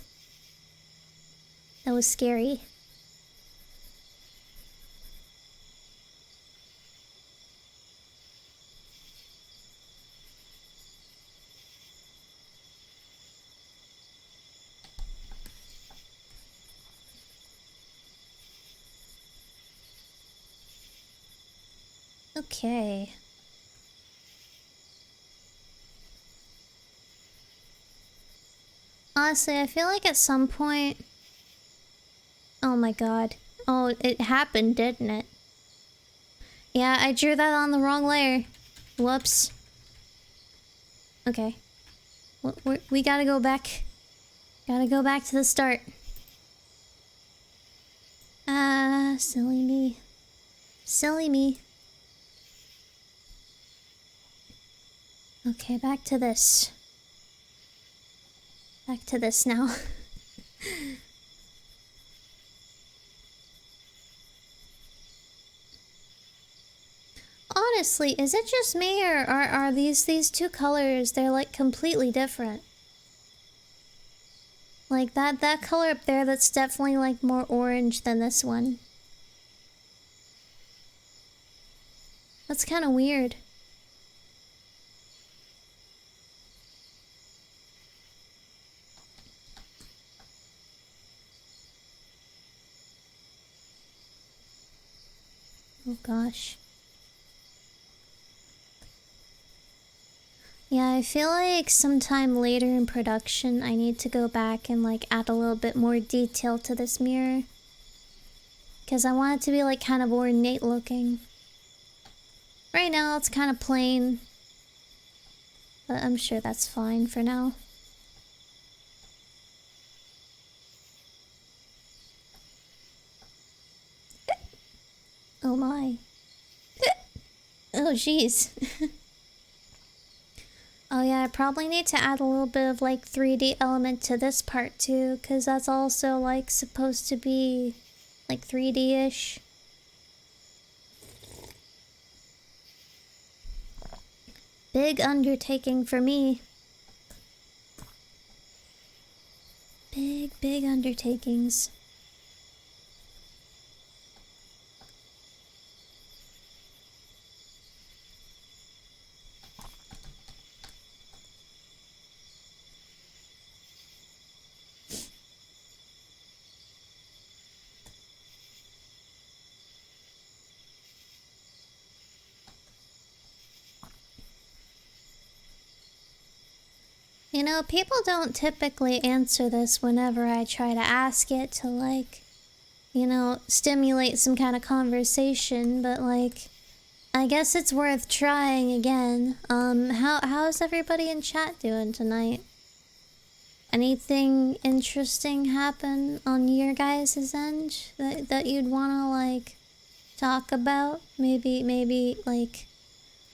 That was scary. Okay. Honestly, I feel like at some point... oh my god. Oh, it happened, didn't it? Yeah, I drew that on the wrong layer. Whoops. Okay. We gotta go back. Gotta go back to the start. Ah, silly me. Silly me. Okay, back to this. Back to this now. Honestly, is it just me, or are these two colors, they're like completely different? Like that color up there, that's definitely like more orange than this one. That's kind of weird. Oh gosh. Yeah, I feel like sometime later in production I need to go back and like add a little bit more detail to this mirror. Because I want it to be like kind of ornate looking. Right now it's kind of plain. But I'm sure that's fine for now. Oh my. Oh jeez. Oh yeah, I probably need to add a little bit of like 3D element to this part too, because that's also like supposed to be like 3D-ish. Big undertaking for me. Big undertakings. You know, people don't typically answer this whenever I try to ask it to, like, you know, stimulate some kind of conversation, but, like, I guess it's worth trying again. How's everybody in chat doing tonight? Anything interesting happen on your guys' end that you'd wanna, like, talk about? Maybe, like,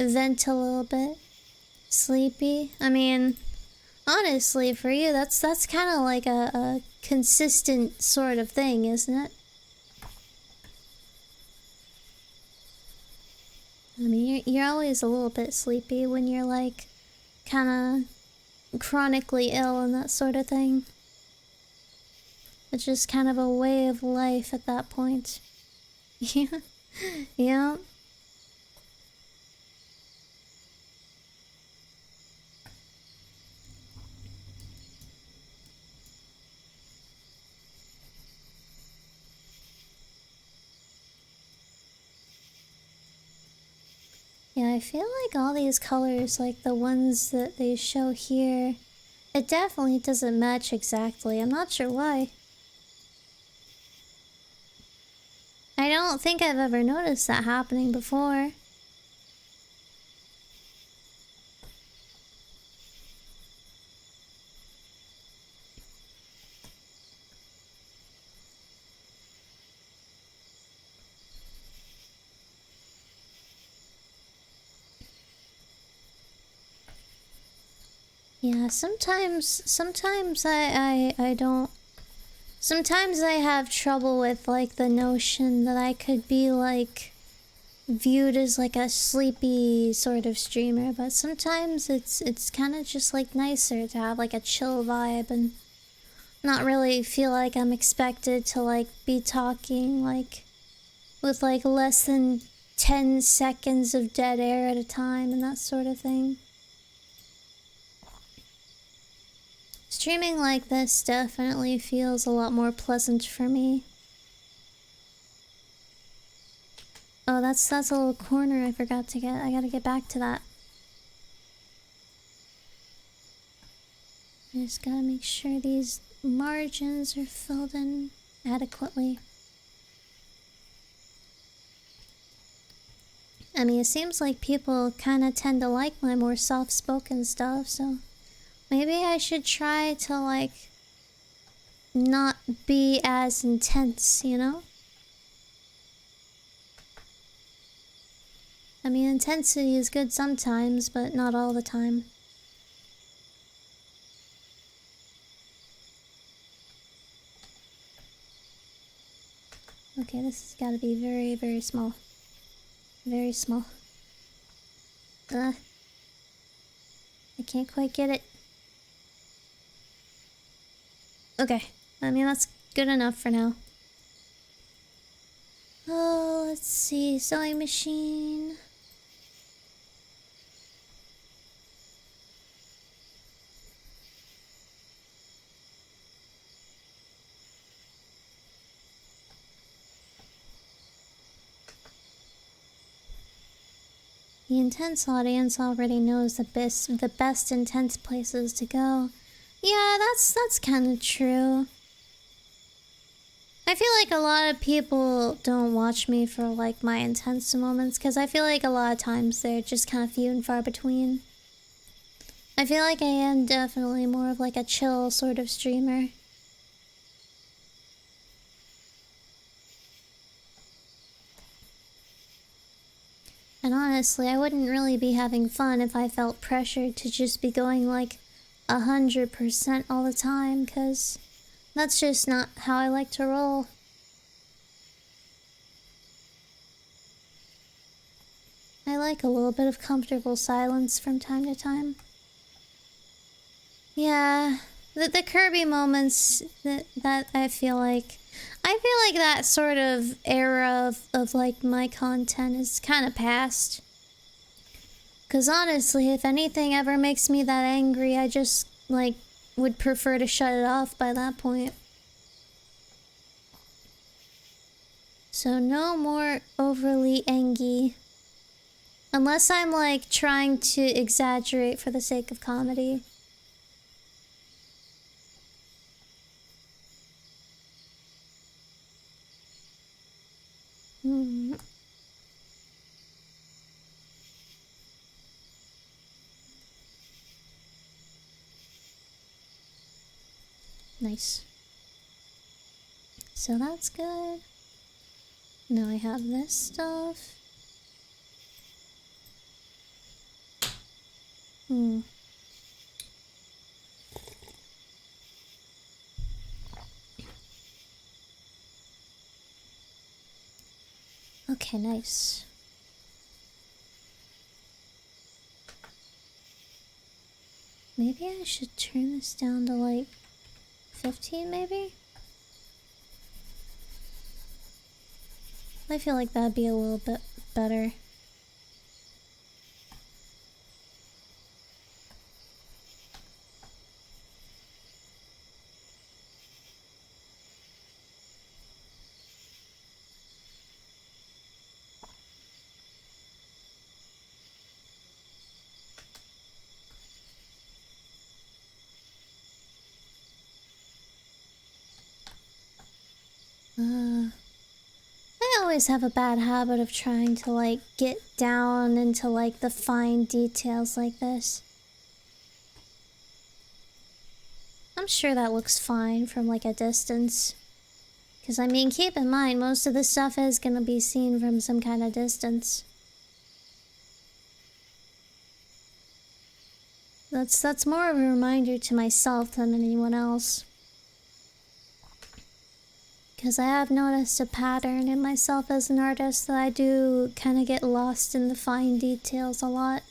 vent a little bit? Sleepy? I mean, honestly, for you, that's kind of like a consistent sort of thing, isn't it? I mean, you're always a little bit sleepy when you're like kind of chronically ill and that sort of thing. It's just kind of a way of life at that point. Yeah. Yeah. Yeah, I feel like all these colors, like the ones that they show here, it definitely doesn't match exactly. I'm not sure why. I don't think I've ever noticed that happening before. Yeah, sometimes I don't. Sometimes I have trouble with like the notion that I could be like viewed as like a sleepy sort of streamer, but sometimes it's kind of just like nicer to have like a chill vibe and not really feel like I'm expected to like be talking like with like less than 10 seconds of dead air at a time and that sort of thing. Streaming like this definitely feels a lot more pleasant for me. Oh, that's a little corner I forgot to get. I gotta get back to that. I just gotta make sure these margins are filled in adequately. I mean, it seems like people kind of tend to like my more soft-spoken stuff, so maybe I should try to, like, not be as intense, you know? I mean, intensity is good sometimes, but not all the time. Okay, this has gotta be very, very small. Very small. I can't quite get it. Okay, I mean, that's good enough for now. Oh, let's see. Sewing machine. The intense audience already knows the best intense places to go. Yeah, that's kind of true. I feel like a lot of people don't watch me for like my intense moments because I feel like a lot of times they're just kind of few and far between. I feel like I am definitely more of like a chill sort of streamer. And honestly, I wouldn't really be having fun if I felt pressured to just be going like 100% all the time, because that's just not how I like to roll. I like a little bit of comfortable silence from time to time. Yeah, the Kirby moments that I feel like that sort of era of like my content is kind of past. Cause honestly, if anything ever makes me that angry, I just like would prefer to shut it off by that point. So no more overly angy. Unless I'm like trying to exaggerate for the sake of comedy. Hmm. Nice. So that's good. Now I have this stuff. Okay, nice. Maybe I should turn this down to like 15 maybe? I feel like that'd be a little bit better. I always have a bad habit of trying to like get down into like the fine details like this. I'm sure that looks fine from like a distance. Because I mean, keep in mind, most of the stuff is gonna be seen from some kind of distance. That's more of a reminder to myself than anyone else. Because I have noticed a pattern in myself as an artist that I do kind of get lost in the fine details a lot.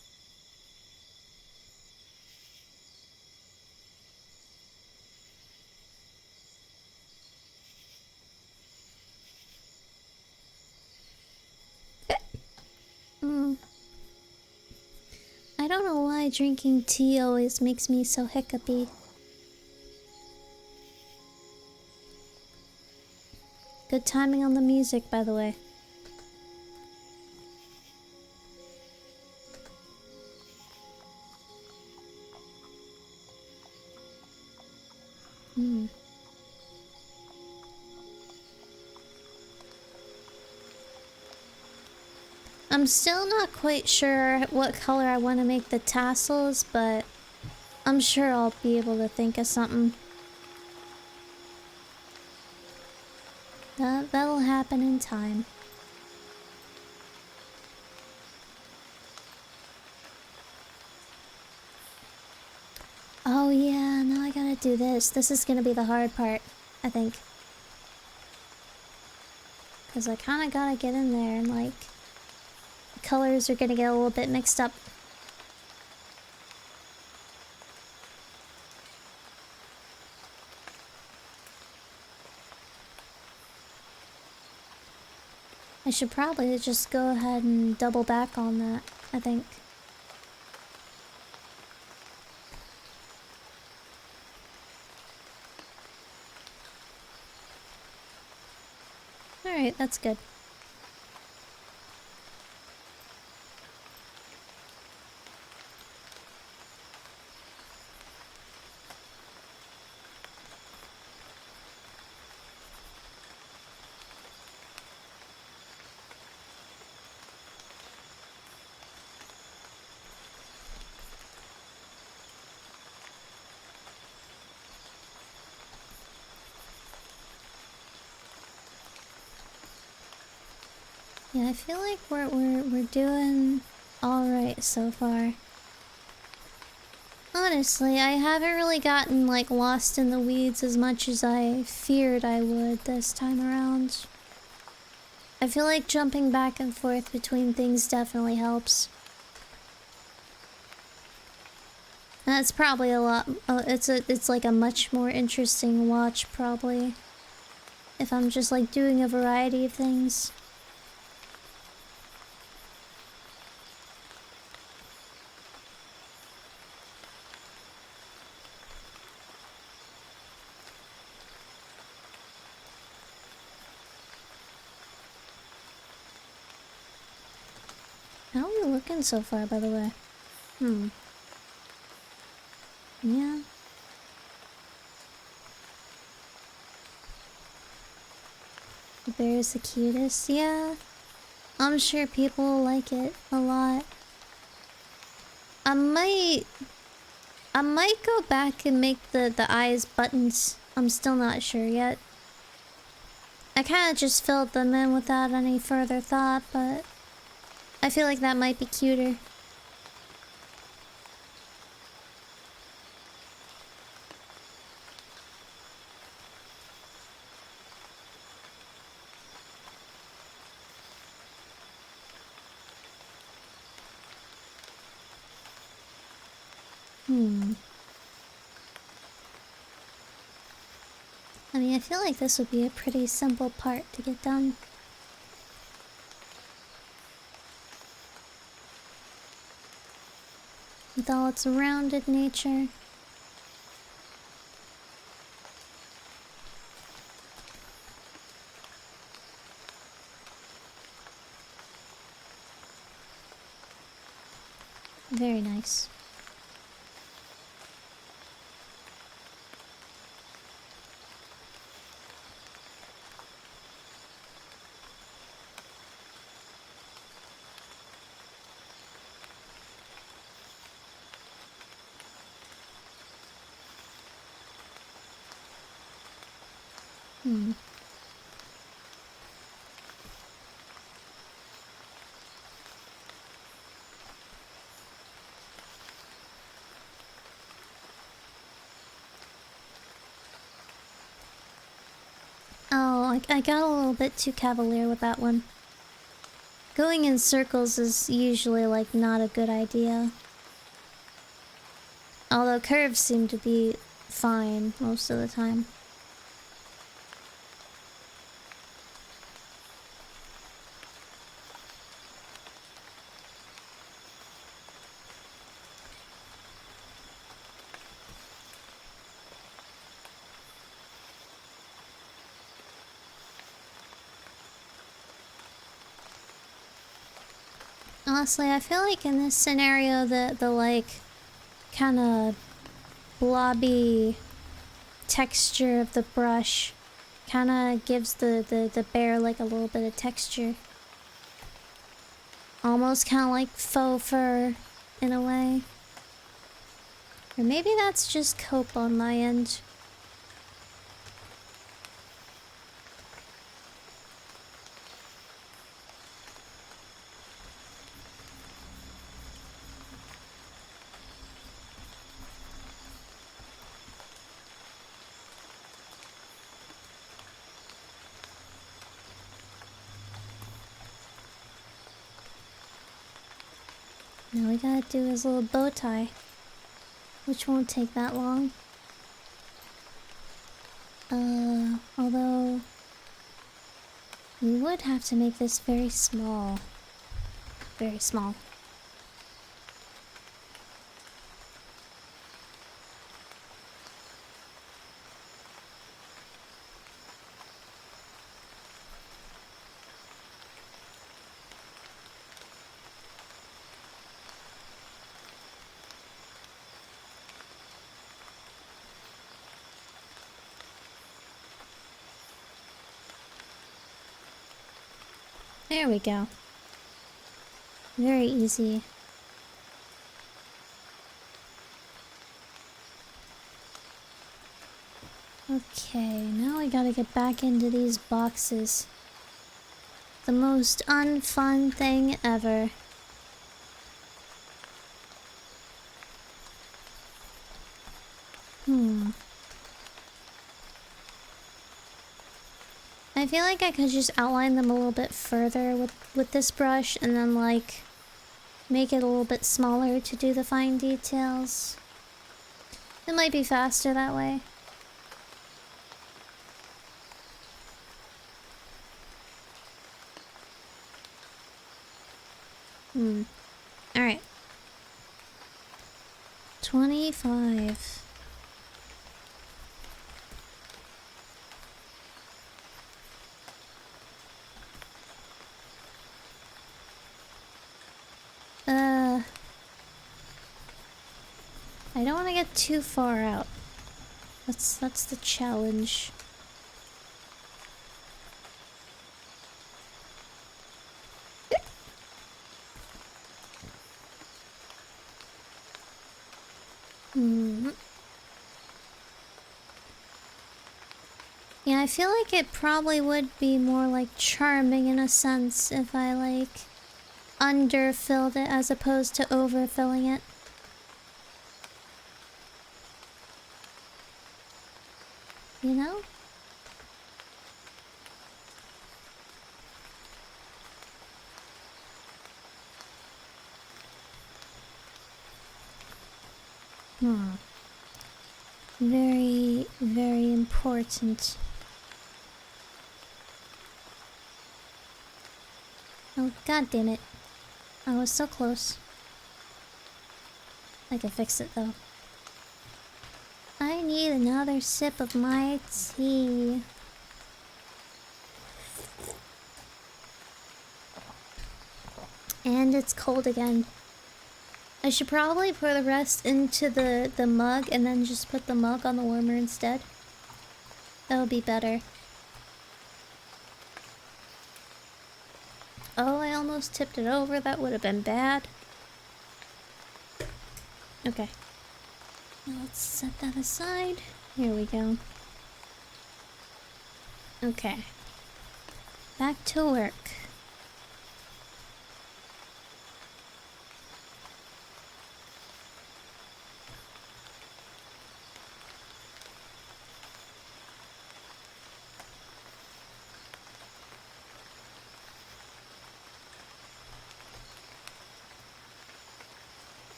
I don't know why drinking tea always makes me so hiccupy. Good timing on the music, by the way. I'm still not quite sure what color I want to make the tassels, but I'm sure I'll be able to think of something. That'll happen in time. Oh yeah, now I gotta do this. This is gonna be the hard part, I think. Because I kind of gotta get in there and like... the colors are gonna get a little bit mixed up. I should probably just go ahead and double back on that, I think. Alright, that's good. Yeah, I feel like we're doing all right so far. Honestly, I haven't really gotten like lost in the weeds as much as I feared I would this time around. I feel like jumping back and forth between things definitely helps. And that's probably a lot. It's like a much more interesting watch probably if I'm just like doing a variety of things. How are we looking so far, by the way? Yeah. The bear is the cutest. Yeah. I'm sure people will like it a lot. I might... I might go back and make the eyes buttons. I'm still not sure yet. I kind of just filled them in without any further thought, but I feel like that might be cuter. I mean, I feel like this would be a pretty simple part to get done. With all its rounded nature. Very nice. Oh, I got a little bit too cavalier with that one. Going in circles is usually like not a good idea. Although curves seem to be fine most of the time. Honestly, I feel like in this scenario the like kind of blobby texture of the brush kind of gives the bear like a little bit of texture. Almost kind of like faux fur in a way. Or maybe that's just cope on my end. Now we gotta do his little bow tie, which won't take that long. Although we would have to make this very small. Very small. There we go. Very easy. Okay, now we gotta get back into these boxes. The most unfun thing ever. I feel like I could just outline them a little bit further with this brush and then like make it a little bit smaller to do the fine details. It might be faster that way. Alright. 25. I don't want to get too far out. That's the challenge. Yeah, I feel like it probably would be more like charming in a sense if I like underfilled it as opposed to overfilling it. You know? Very, very important. Oh, god damn it. I was so close. I can fix it though. I need another sip of my tea. And it's cold again. I should probably pour the rest into the mug and then just put the mug on the warmer instead. That would be better. Oh, I almost tipped it over. That would have been bad. Okay. Now let's set that aside. Here we go. Okay. Back to work.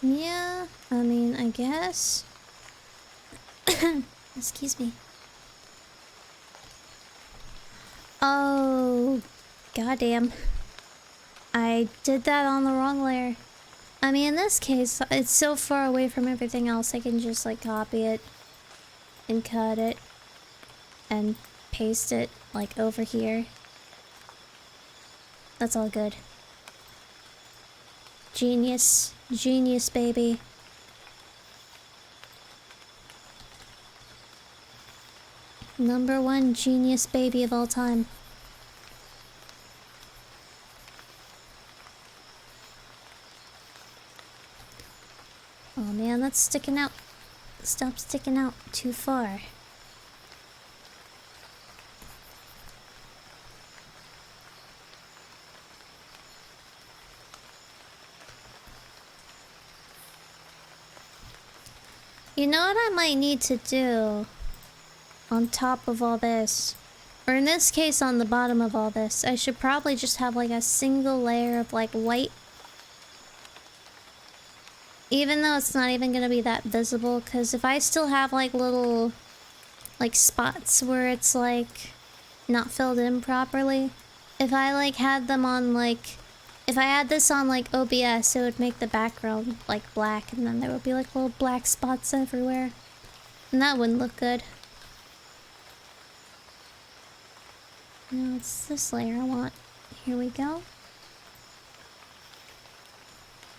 Yeah, I mean, I guess. Excuse me. Oh, goddamn. I did that on the wrong layer. I mean, in this case, it's so far away from everything else, I can just, like, copy it and cut it and paste it, like, over here. That's all good. Genius. Genius, baby. #1 genius baby of all time. Oh man, that's sticking out. Stop sticking out too far. You know what I might need to do on top of all this, or in this case on the bottom of all this, I should probably just have like a single layer of like white. Even though it's not even gonna be that visible, because if I still have like little like spots where it's like not filled in properly, if I like had them on like, if I had this on like OBS, it would make the background like black and then there would be like little black spots everywhere. And that wouldn't look good. No, it's this layer I want. Here we go.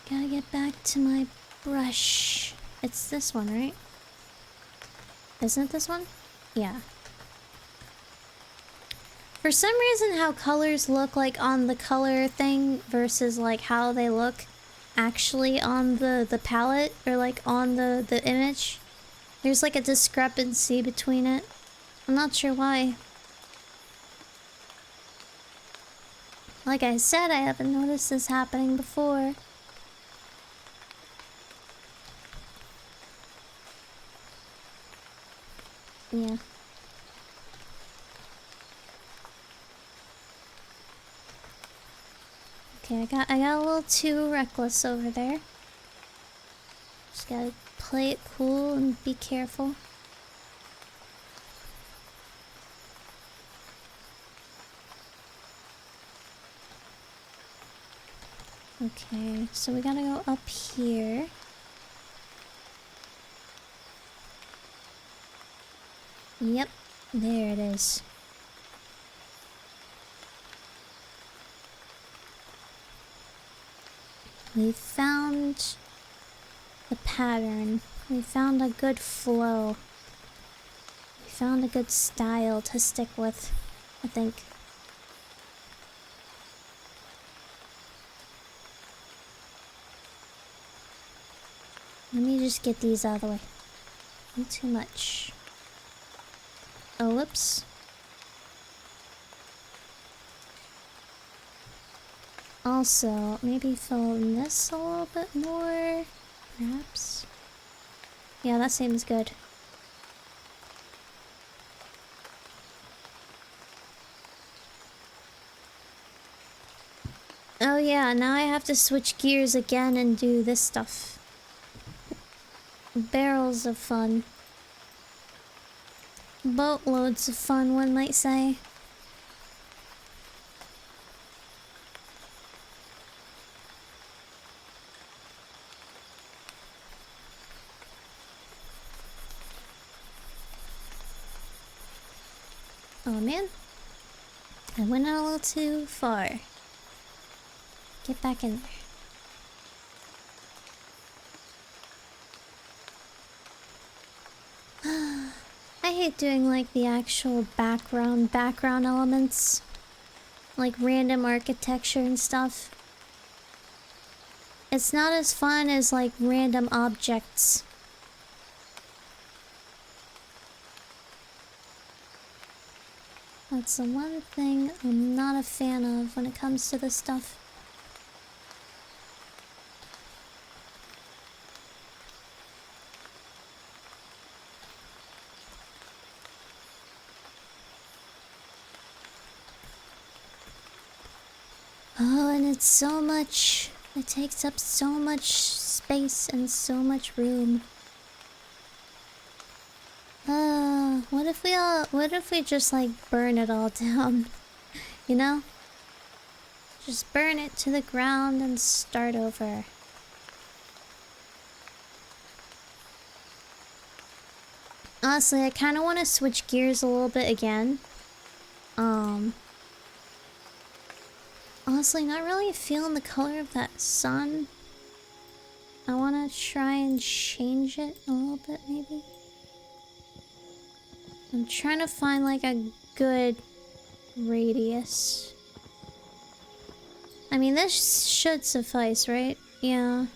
Gotta get back to my brush. It's this one, right? Isn't it this one? Yeah. For some reason, how colors look like on the color thing versus like how they look actually on the palette or like on the image, there's like a discrepancy between it. I'm not sure why. Like I said, I haven't noticed this happening before. Yeah. Okay, I got a little too reckless over there. Just gotta play it cool and be careful. Okay, so we gotta go up here. Yep, there it is. We found the pattern. We found a good flow. We found a good style to stick with, I think. Let me just get these out of the way. Not too much. Oh, whoops. Also, maybe fill in this a little bit more, perhaps? Yeah, that seems good. Oh yeah, now I have to switch gears again and do this stuff. Barrels of fun. Boatloads of fun, one might say. Oh man. I went a little too far. Get back in there. I hate doing like the actual background elements. Like random architecture and stuff. It's not as fun as like random objects. That's the one thing I'm not a fan of when it comes to this stuff. Oh, and it's so much. It takes up so much space and so much room. What if we just like burn it all down? You know? Just burn it to the ground and start over. Honestly, I kind of want to switch gears a little bit again. Honestly, not really feeling the color of that sun. I want to try and change it a little bit, maybe. I'm trying to find like a good radius. I mean, this should suffice, right? Yeah.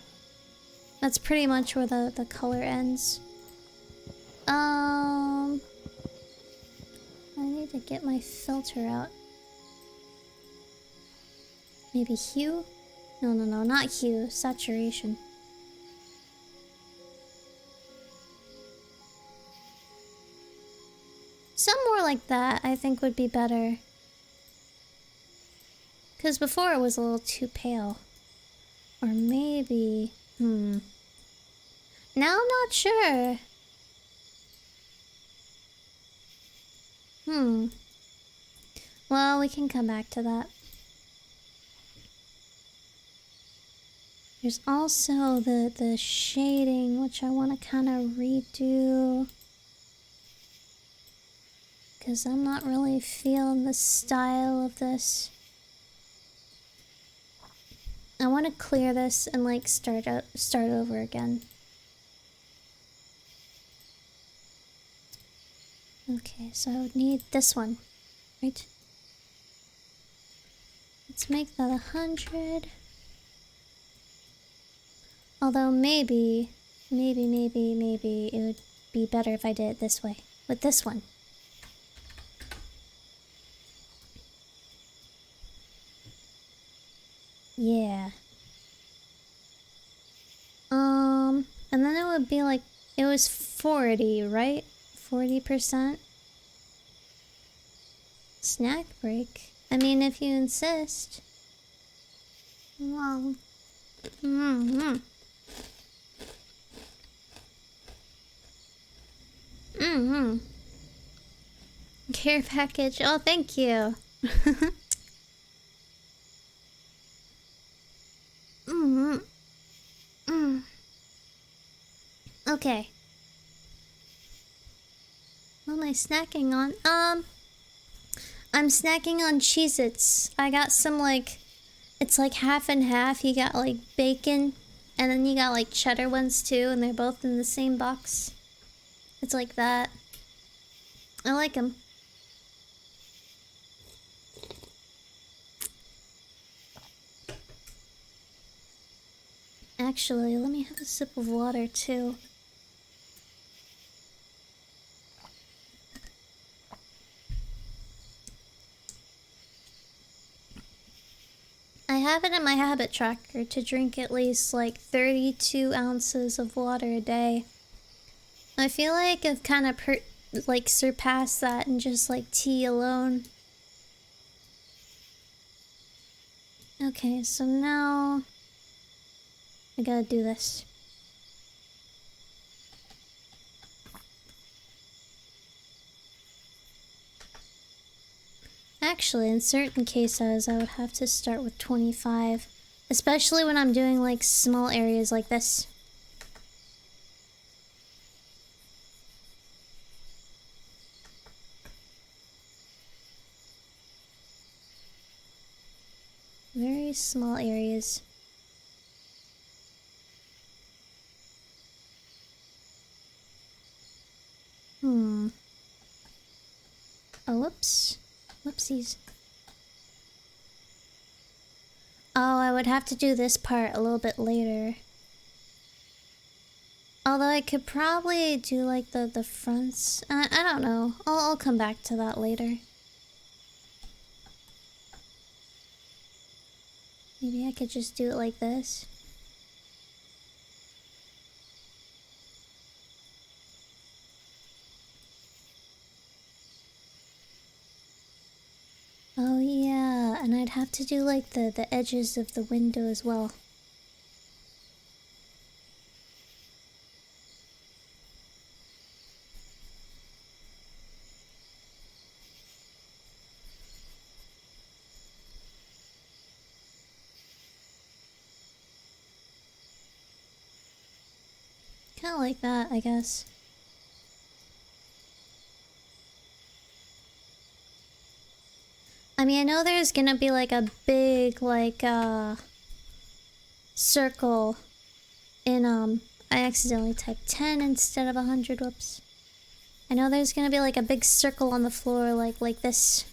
That's pretty much where the color ends. I need to get my filter out. Maybe hue? No, not hue. Saturation. Some more like that, I think, would be better. Because before it was a little too pale. Or maybe... Now I'm not sure. Well, we can come back to that. There's also the shading, which I want to kind of redo. Because I'm not really feeling the style of this. I want to clear this and like start over again. Okay, so I would need this one, right? Let's make that 100. Although maybe it would be better if I did it this way, with this one. Yeah. And then it would be like, it was 40, right? 40%? Snack break? I mean, if you insist. Well, mm-hmm. Mm-hmm. Care package. Oh, thank you. Mm-hmm. Mm. Okay. What am I snacking on? I'm snacking on Cheez-Its. I got some, like, it's like half and half. You got, like, bacon, and then you got, like, cheddar ones, too, and they're both in the same box. It's like that. I like them. Actually, let me have a sip of water, too. I have it in my habit tracker to drink at least like 32 ounces of water a day. I feel like I've kind of like surpassed that in just like tea alone. Okay, so now I gotta do this. Actually, in certain cases, I would have to start with 25, especially when I'm doing like small areas like this. Very small areas. Oh, whoops. Whoopsies. Oh, I would have to do this part a little bit later. Although I could probably do like the fronts. I don't know. I'll come back to that later. Maybe I could just do it like this. Oh yeah, and I'd have to do like the edges of the window as well. Kinda like that, I guess. I mean, I know there's gonna be like a big like circle in I accidentally typed 10 instead of 100, whoops. I know there's gonna be like a big circle on the floor like this.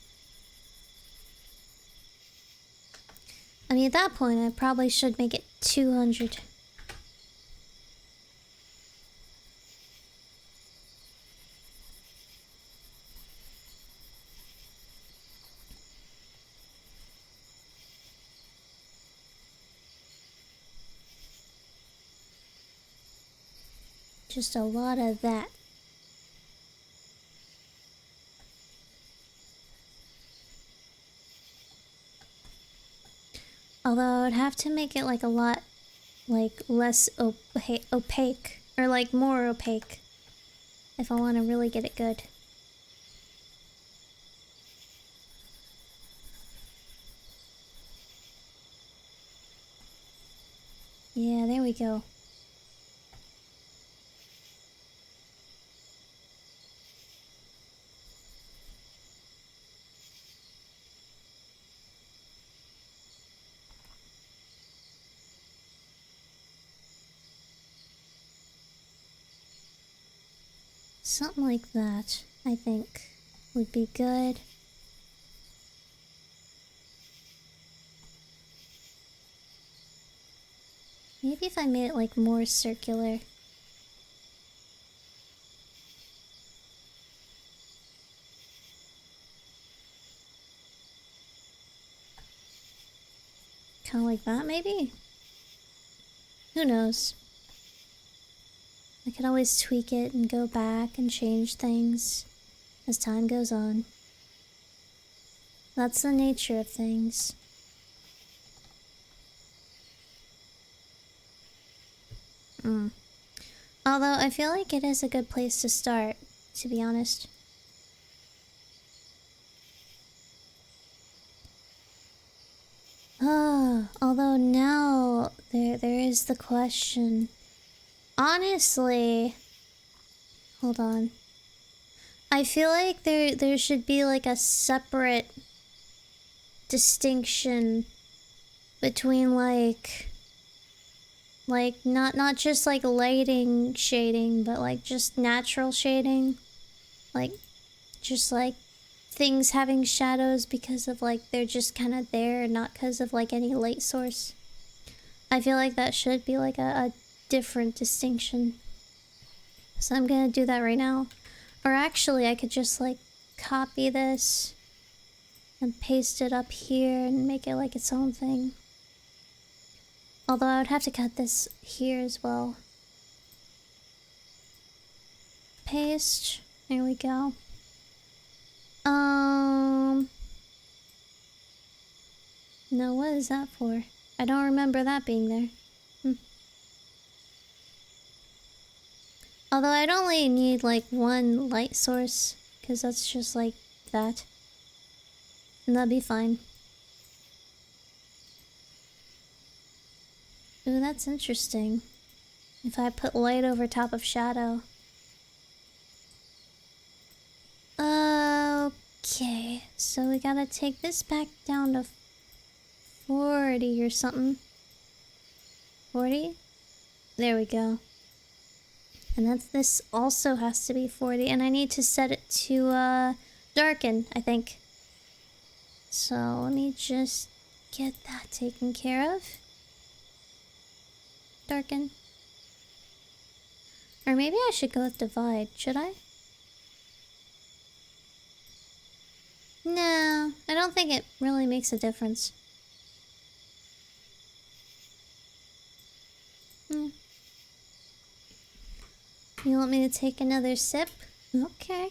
I mean, at that point, I probably should make it 200. Just a lot of that. Although I'd have to make it like a lot, like less opaque, or like more opaque, if I want to really get it good. Yeah, there we go. Something like that, I think, would be good. Maybe if I made it like more circular. Kind of like that, maybe? Who knows? I could always tweak it and go back and change things as time goes on. That's the nature of things. Although I feel like it is a good place to start, to be honest. Although now there is the question. Honestly, hold on. I feel like there should be like a separate distinction between like not just like lighting shading, but like just natural shading, like just like things having shadows because of like they're just kind of there, not because of like any light source. I feel like that should be like a different distinction. So I'm gonna do that right now. Or actually I could just like copy this and paste it up here and make it like its own thing. Although I would have to cut this here as well. Paste. There we go. No, what is that for? I don't remember that being there. Although I'd only need like one light source, because that's just like that. And that'd be fine. Ooh, that's interesting. If I put light over top of shadow. Okay, so we gotta take this back down to 40 or something. 40? There we go. And this also has to be 40, and I need to set it to darken, I think. So let me just get that taken care of. Darken. Or maybe I should go with divide, should I? No, I don't think it really makes a difference. You want me to take another sip? Okay.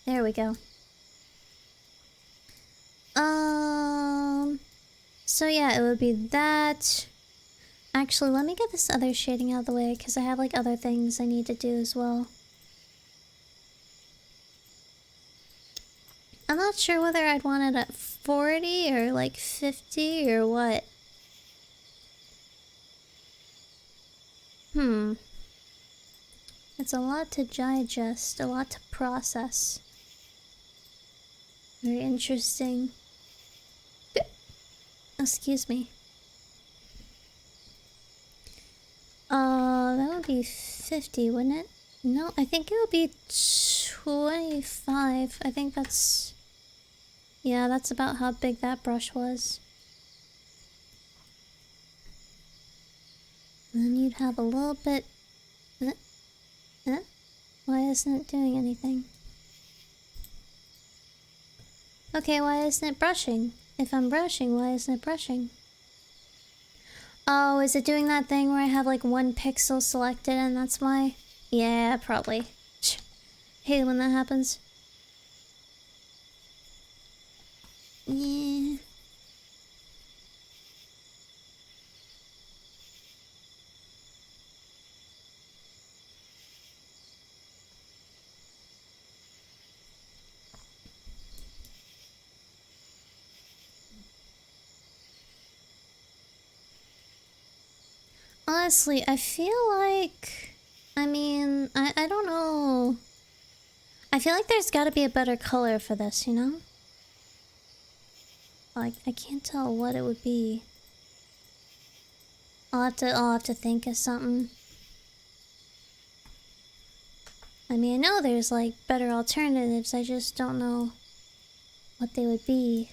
There we go. So yeah, it would be that. Actually, let me get this other shading out of the way, because I have like other things I need to do as well. I'm not sure whether I'd want it at 40 or like 50 or what. It's a lot to digest, a lot to process. Very interesting. Excuse me. That would be 50, wouldn't it? No, I think it would be 25. I think that's... Yeah, that's about how big that brush was. And then you'd have a little bit... Why isn't it doing anything? Okay, why isn't it brushing? If I'm brushing, why isn't it brushing? Oh, is it doing that thing where I have like one pixel selected and that's why? Yeah, probably. Hate when that happens. Yeah. Honestly, I feel like... I mean, I don't know. I feel like there's gotta be a better color for this, you know? Like, I can't tell what it would be. I'll have to think of something. I mean, I know there's like better alternatives, I just don't know what they would be.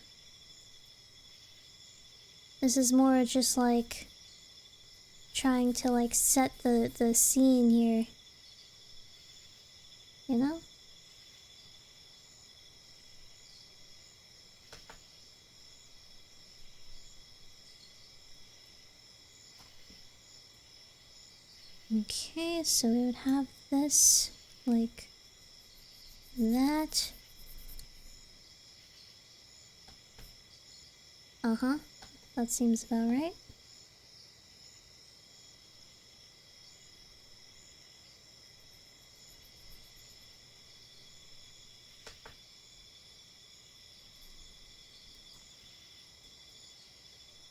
This is more just like trying to like set the scene here. You know? Okay, so we would have this like that. Uh-huh. That seems about right.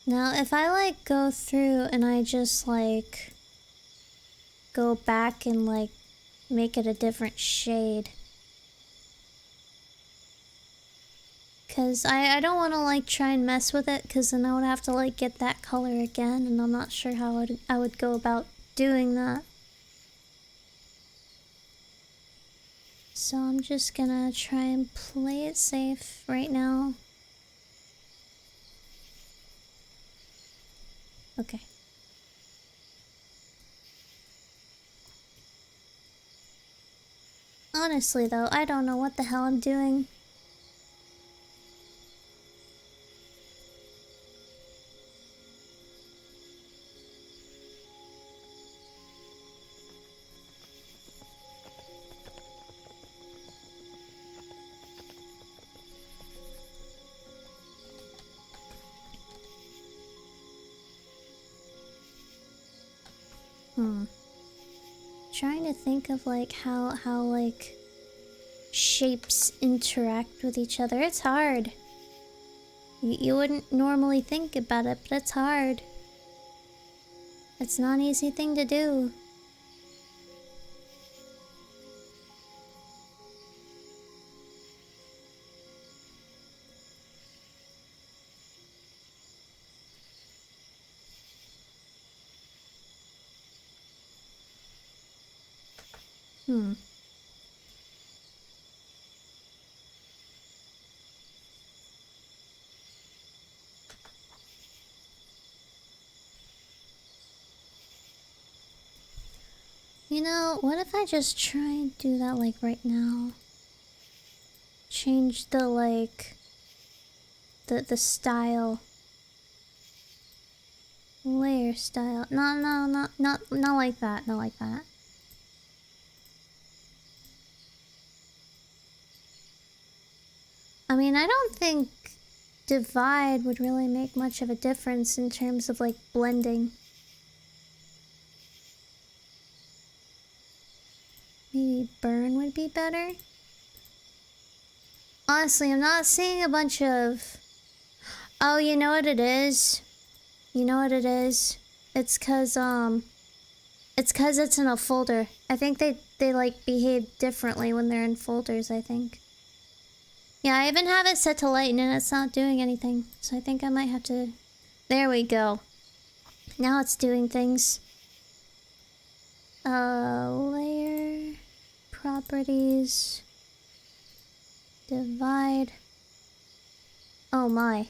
Now, if I like go through and I just like go back and like make it a different shade. Cause I don't want to like try and mess with it, cause then I would have to like get that color again, and I'm not sure how I would go about doing that. So I'm just gonna try and play it safe right now. Okay. Honestly though, I don't know what the hell I'm doing. Trying to think of like how like shapes interact with each other. It's hard. You wouldn't normally think about it, but it's hard. It's not an easy thing to do. You know, what if I just try and do that like right now? Change the like the style. Layer style. No, not like that. Not like that. I mean, I don't think divide would really make much of a difference in terms of like blending. Maybe burn would be better. Honestly, I'm not seeing a bunch of... Oh, you know what it is? You know what it is? It's cause it's in a folder. I think they like behave differently when they're in folders, I think. Yeah, I even have it set to lighten and it's not doing anything. So I think I might have to... There we go. Now it's doing things. Layer... Properties... Divide... Oh my.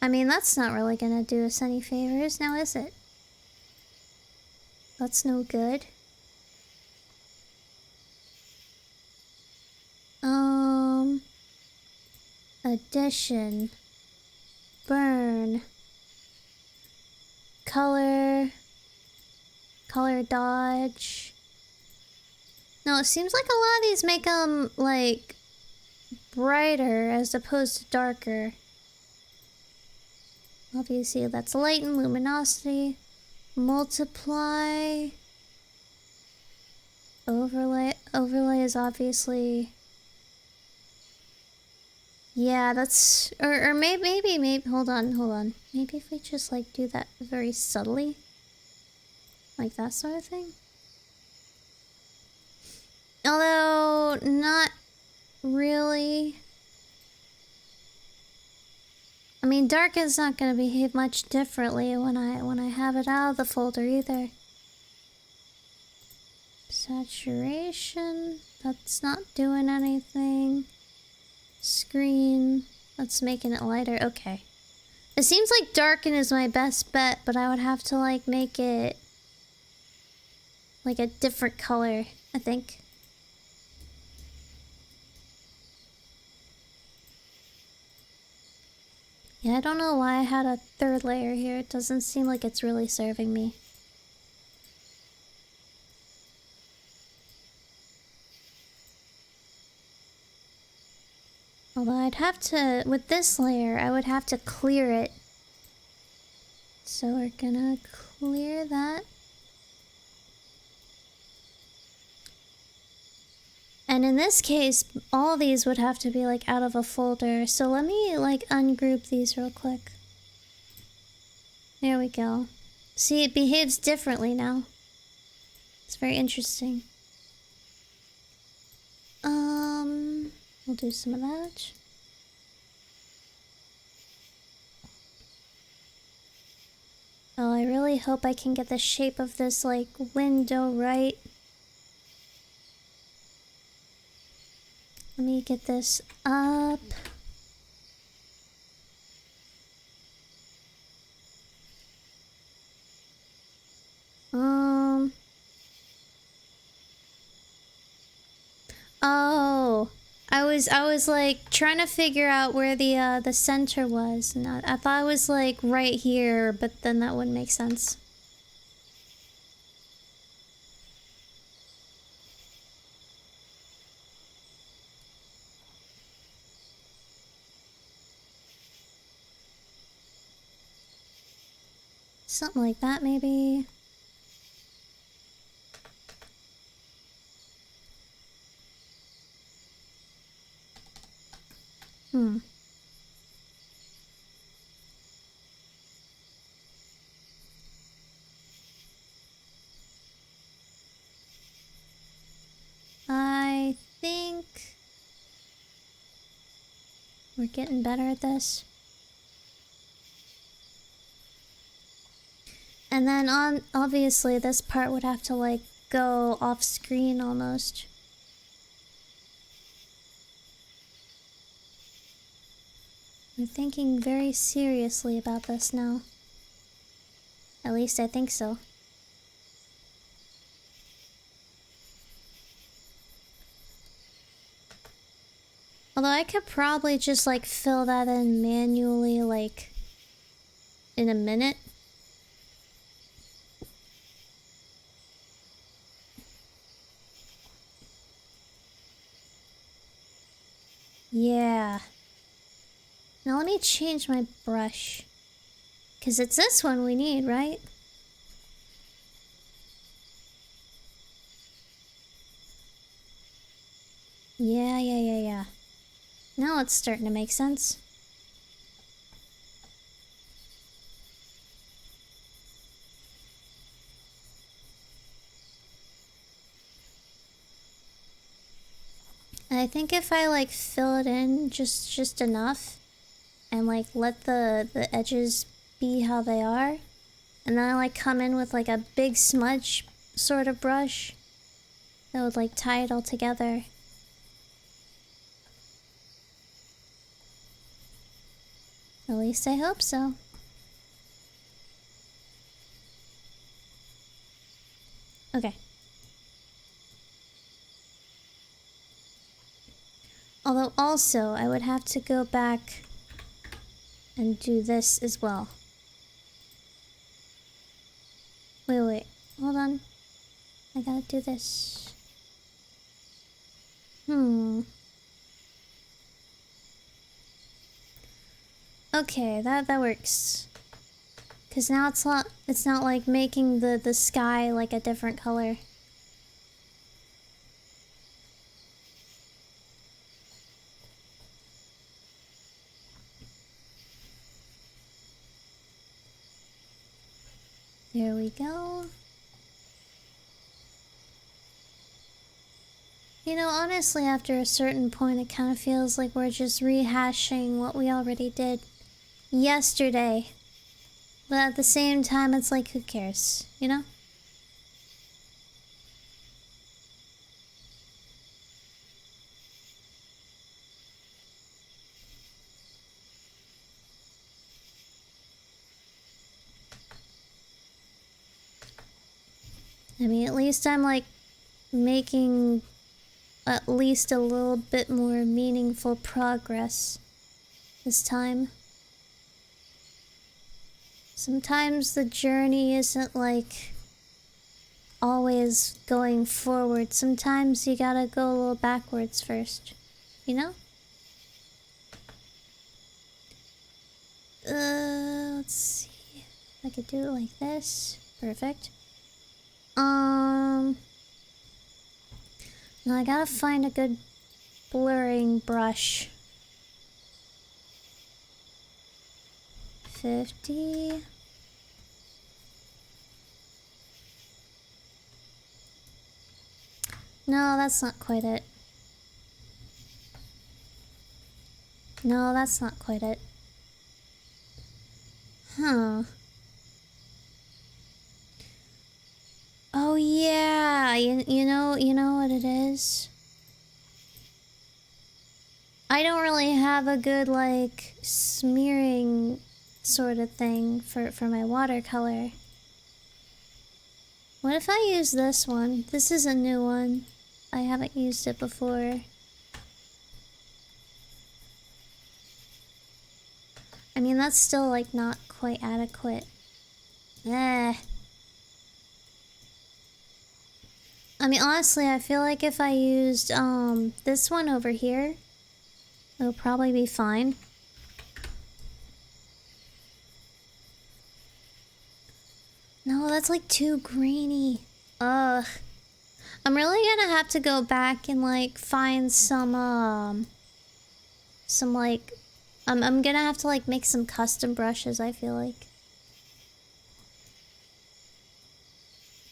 I mean, that's not really gonna do us any favors, now is it? That's no good. Addition. Burn. Color. Color dodge. No, it seems like a lot of these make them, like, brighter as opposed to darker. Obviously, that's lighten, luminosity, multiply. Overlay is obviously... Yeah, that's... Or maybe, hold on. Maybe if we just, like, do that very subtly. Like that sort of thing. Although, not really. I mean, dark is not gonna behave much differently when I have it out of the folder either. Saturation, that's not doing anything. Screen, that's making it lighter. Okay. It seems like darken is my best bet, but I would have to like make it like a different color, I think. Yeah, I don't know why I had a third layer here. It doesn't seem like it's really serving me. Although I'd have to, with this layer, I would have to clear it. So we're gonna clear that. And in this case, all these would have to be like out of a folder. So let me like ungroup these real quick. There we go. See, it behaves differently now. It's very interesting. We'll do some of that. Oh, I really hope I can get the shape of this like window right. Let me get this up. Oh, I was like trying to figure out where the center was. And I thought it was like right here, but then that wouldn't make sense. Something like that, maybe. I think we're getting better at this. And then obviously this part would have to like go off screen almost. I'm thinking very seriously about this now. At least I think so. Although I could probably just like fill that in manually like in a minute. Yeah. Now let me change my brush. 'Cause it's this one we need, right? Yeah. Now it's starting to make sense. And I think if I like fill it in just enough and like let the edges be how they are, and then I like come in with like a big smudge sort of brush that would like tie it all together. At least I hope so. Okay. Although also I would have to go back and do this as well. Wait, hold on. I gotta do this. Okay, that works. 'Cause now it's not like making the sky like a different color. There we go. You know, honestly, after a certain point, it kind of feels like we're just rehashing what we already did yesterday. But at the same time, it's like, who cares, you know? I mean, at least I'm like making at least a little bit more meaningful progress this time. Sometimes the journey isn't like always going forward. Sometimes you gotta go a little backwards first, you know? Let's see. I could do it like this. Perfect. Now I gotta find a good blurring brush. 50. No, that's not quite it. No, that's not quite it. Huh. Oh yeah, you know what it is? I don't really have a good like smearing sort of thing for my watercolor. What if I use this one? This is a new one. I haven't used it before. I mean, that's still like not quite adequate. Eh. I mean, honestly, I feel like if I used this one over here, it'll probably be fine. No, that's like too grainy. Ugh. I'm really gonna have to go back and like find some like I'm gonna have to like make some custom brushes, I feel like.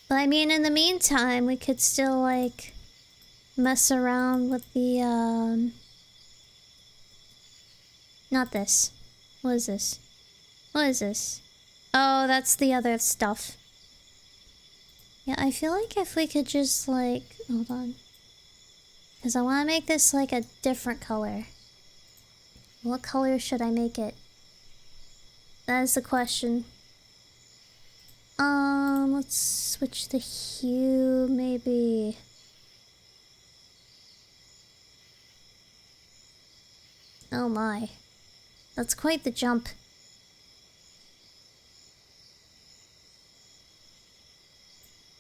But I mean, in the meantime, we could still like mess around with the not this. What is this? What is this? Oh, that's the other stuff. Yeah, I feel like if we could just like... Hold on. Because I want to make this like a different color. What color should I make it? That is the question. Let's switch the hue, maybe. Oh my. That's quite the jump.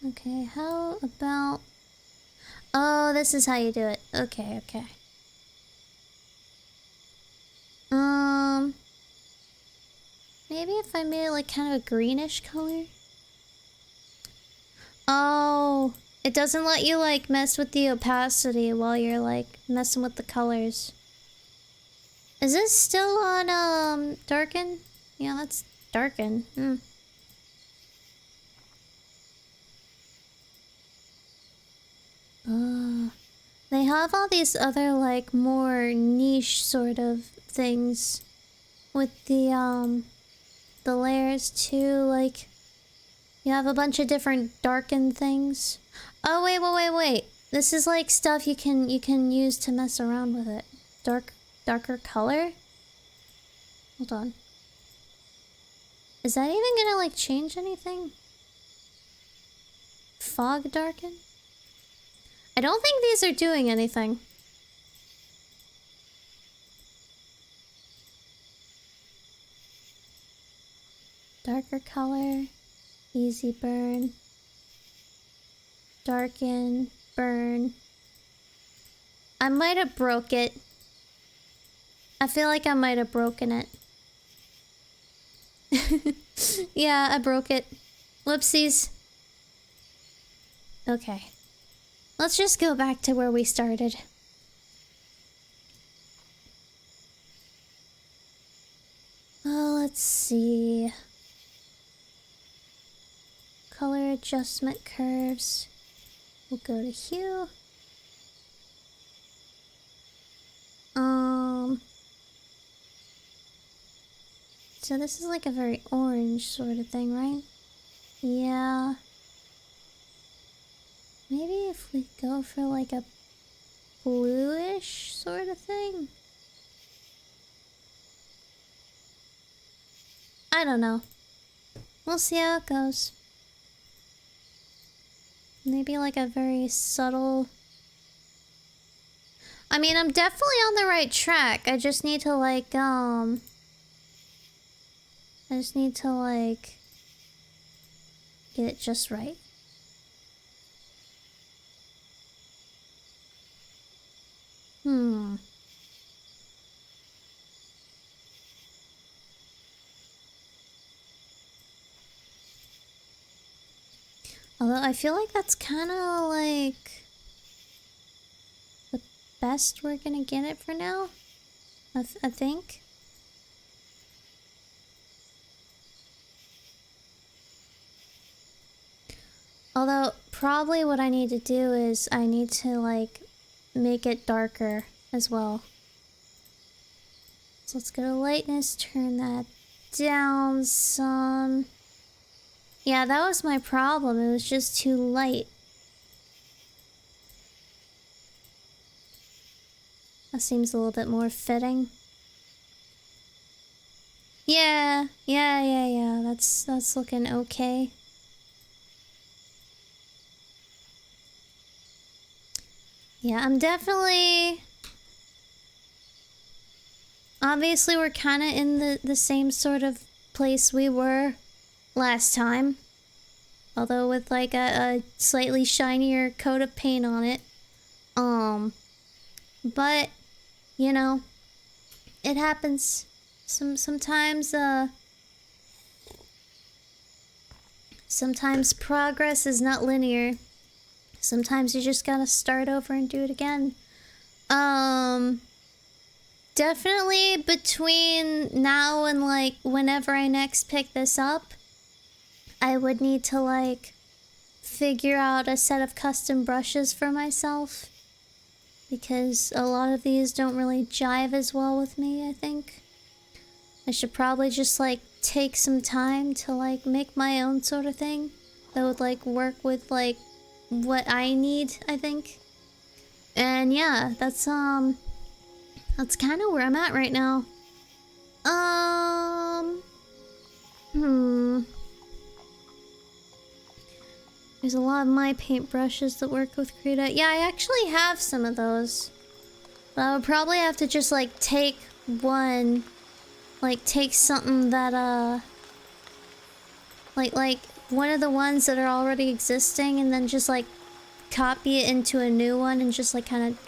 Okay, how about... Oh, this is how you do it. Okay, okay. Maybe if I made it like kind of a greenish color? Oh, it doesn't let you like mess with the opacity while you're like messing with the colors. Is this still on darken? Yeah, that's darken. They have all these other like more niche sort of things with the layers too. Like you have a bunch of different darken things. Oh wait. This is like stuff you can use to mess around with it. Darker color? Hold on. Is that even gonna like change anything? Fog darken? I don't think these are doing anything. Darker color, easy burn, darken, burn. I might have broke it. I feel like I might have broken it. Yeah, I broke it. Whoopsies. Okay. Let's just go back to where we started. Oh, let's see. Color adjustment curves. We'll go to hue. So this is like a very orange sort of thing, right? Yeah. Maybe if we go for like a bluish sort of thing? I don't know. We'll see how it goes. Maybe like a very subtle... I mean, I'm definitely on the right track. I just need to like, I just need to, like, get it just right. Although I feel like that's kind of like the best we're gonna get it for now. I think. Although probably what I need to do is I need to like make it darker as well. So let's go to lightness, turn that down some. Yeah, that was my problem. It was just too light. That seems a little bit more fitting. Yeah. That's looking okay. Yeah, I'm definitely... Obviously, we're kind of in the same sort of place we were last time. Although with like a slightly shinier coat of paint on it. But, you know, it happens. Sometimes progress is not linear. Sometimes you just gotta start over and do it again. Definitely between now and like whenever I next pick this up, I would need to like figure out a set of custom brushes for myself, because a lot of these don't really jive as well with me, I think. I should probably just like take some time to like make my own sort of thing that would like work with like what I need, I think. And yeah, that's kind of where I'm at right now. There's a lot of my paintbrushes that work with Krita. Yeah, I actually have some of those. But I would probably have to just like take one, like take something that like one of the ones that are already existing and then just like copy it into a new one and just like kind of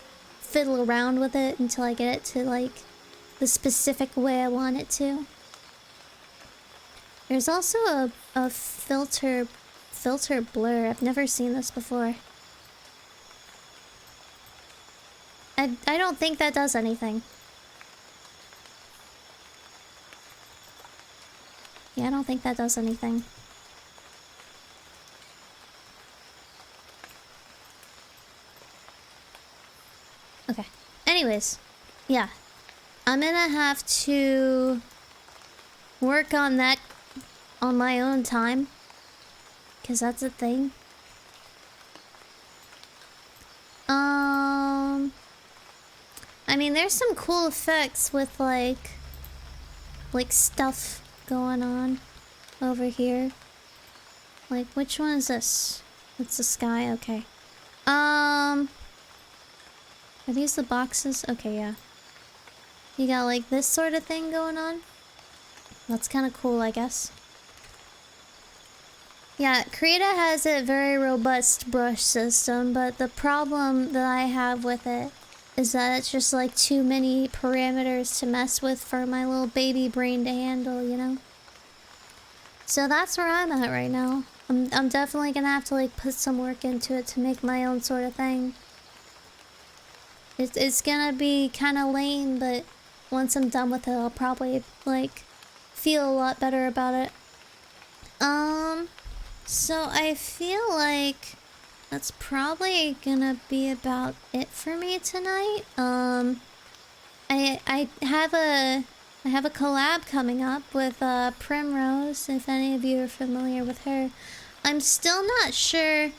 fiddle around with it until I get it to like the specific way I want it to. There's also a filter blur. I've never seen this before. I don't think that does anything. Yeah, I don't think that does anything. Okay. Anyways, yeah. I'm gonna have to work on that on my own time, because that's a thing. I mean, there's some cool effects with like stuff going on over here. Like, which one is this? It's the sky, okay. Are these the boxes? Okay, yeah. You got like this sort of thing going on. That's kind of cool, I guess. Yeah, Krita has a very robust brush system, but the problem that I have with it is that it's just like too many parameters to mess with for my little baby brain to handle, you know? So that's where I'm at right now. I'm definitely gonna have to like put some work into it to make my own sort of thing. It's gonna be kind of lame, but once I'm done with it, I'll probably like feel a lot better about it. So I feel like that's probably gonna be about it for me tonight. I have a collab coming up with Primrose, if any of you are familiar with her. I'm still not sure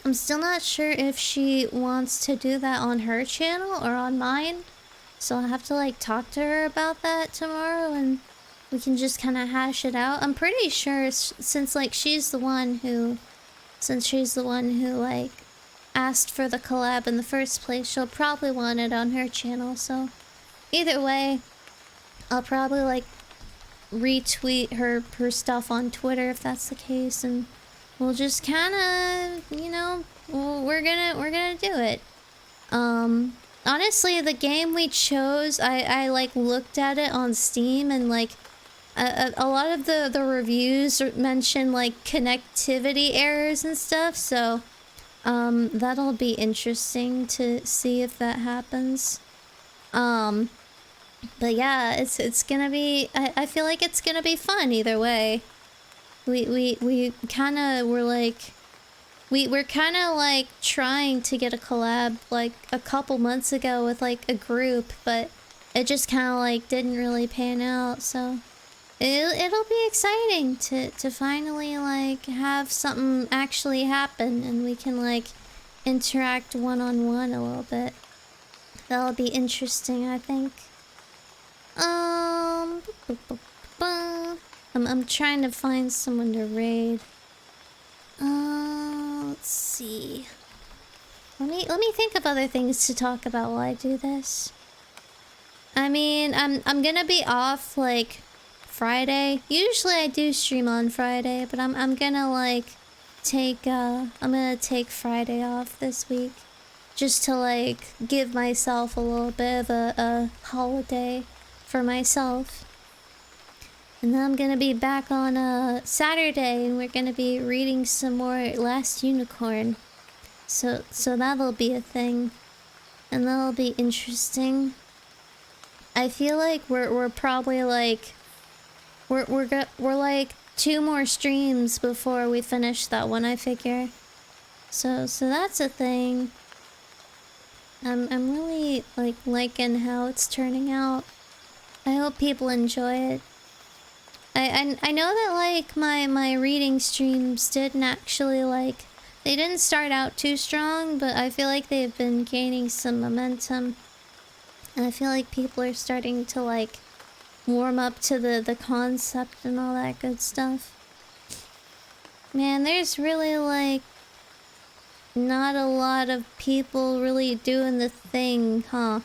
if she wants to do that on her channel or on mine. So I'll have to like talk to her about that tomorrow and we can just kind of hash it out. I'm pretty sure since she's the one who like asked for the collab in the first place, she'll probably want it on her channel. So either way, I'll probably like retweet her stuff on Twitter if that's the case, and we'll just kind of, you know, we're gonna do it. Honestly, the game we chose, I like looked at it on Steam, and like a lot of the reviews mention like connectivity errors and stuff, so that'll be interesting to see if that happens. But yeah, it's gonna be, I feel like it's gonna be fun either way. We kind of were like, we're kind of like trying to get a collab like a couple months ago with like a group, but it just kind of like didn't really pan out, so it'll be exciting to finally like have something actually happen and we can like interact one-on-one a little bit. That'll be interesting, I think. I'm trying to find someone to raid. Let's see. Let me think of other things to talk about while I do this. I mean, I'm gonna be off like Friday. Usually I do stream on Friday, but I'm gonna like take I'm gonna take Friday off this week just to like give myself a little bit of a holiday for myself. And then I'm gonna be back on Saturday, and we're gonna be reading some more Last Unicorn. So that'll be a thing, and that'll be interesting. I feel like we're probably like we're like 2 more streams before we finish that one, I figure. So that's a thing. I'm really like liking how it's turning out. I hope people enjoy it. I know that like my reading streams didn't actually like, they didn't start out too strong, but I feel like they've been gaining some momentum. And I feel like people are starting to like warm up to the concept and all that good stuff. Man, there's really like not a lot of people really doing the thing, huh?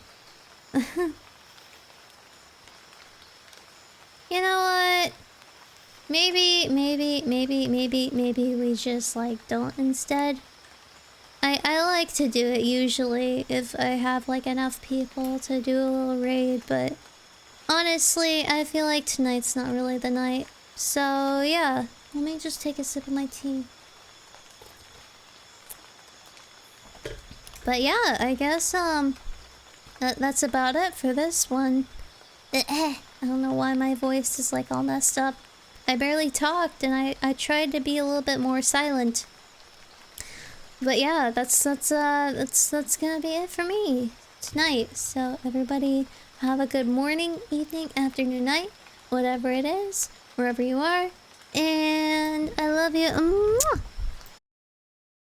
You know what? Maybe we just like don't instead. I like to do it usually if I have like enough people to do a little raid, but honestly, I feel like tonight's not really the night. So yeah, let me just take a sip of my tea. But yeah, I guess that's about it for this one. I don't know why my voice is like all messed up. I barely talked, and I tried to be a little bit more silent. But yeah, that's gonna be it for me tonight. So everybody have a good morning, evening, afternoon, night, whatever it is, wherever you are. And I love you. Mwah!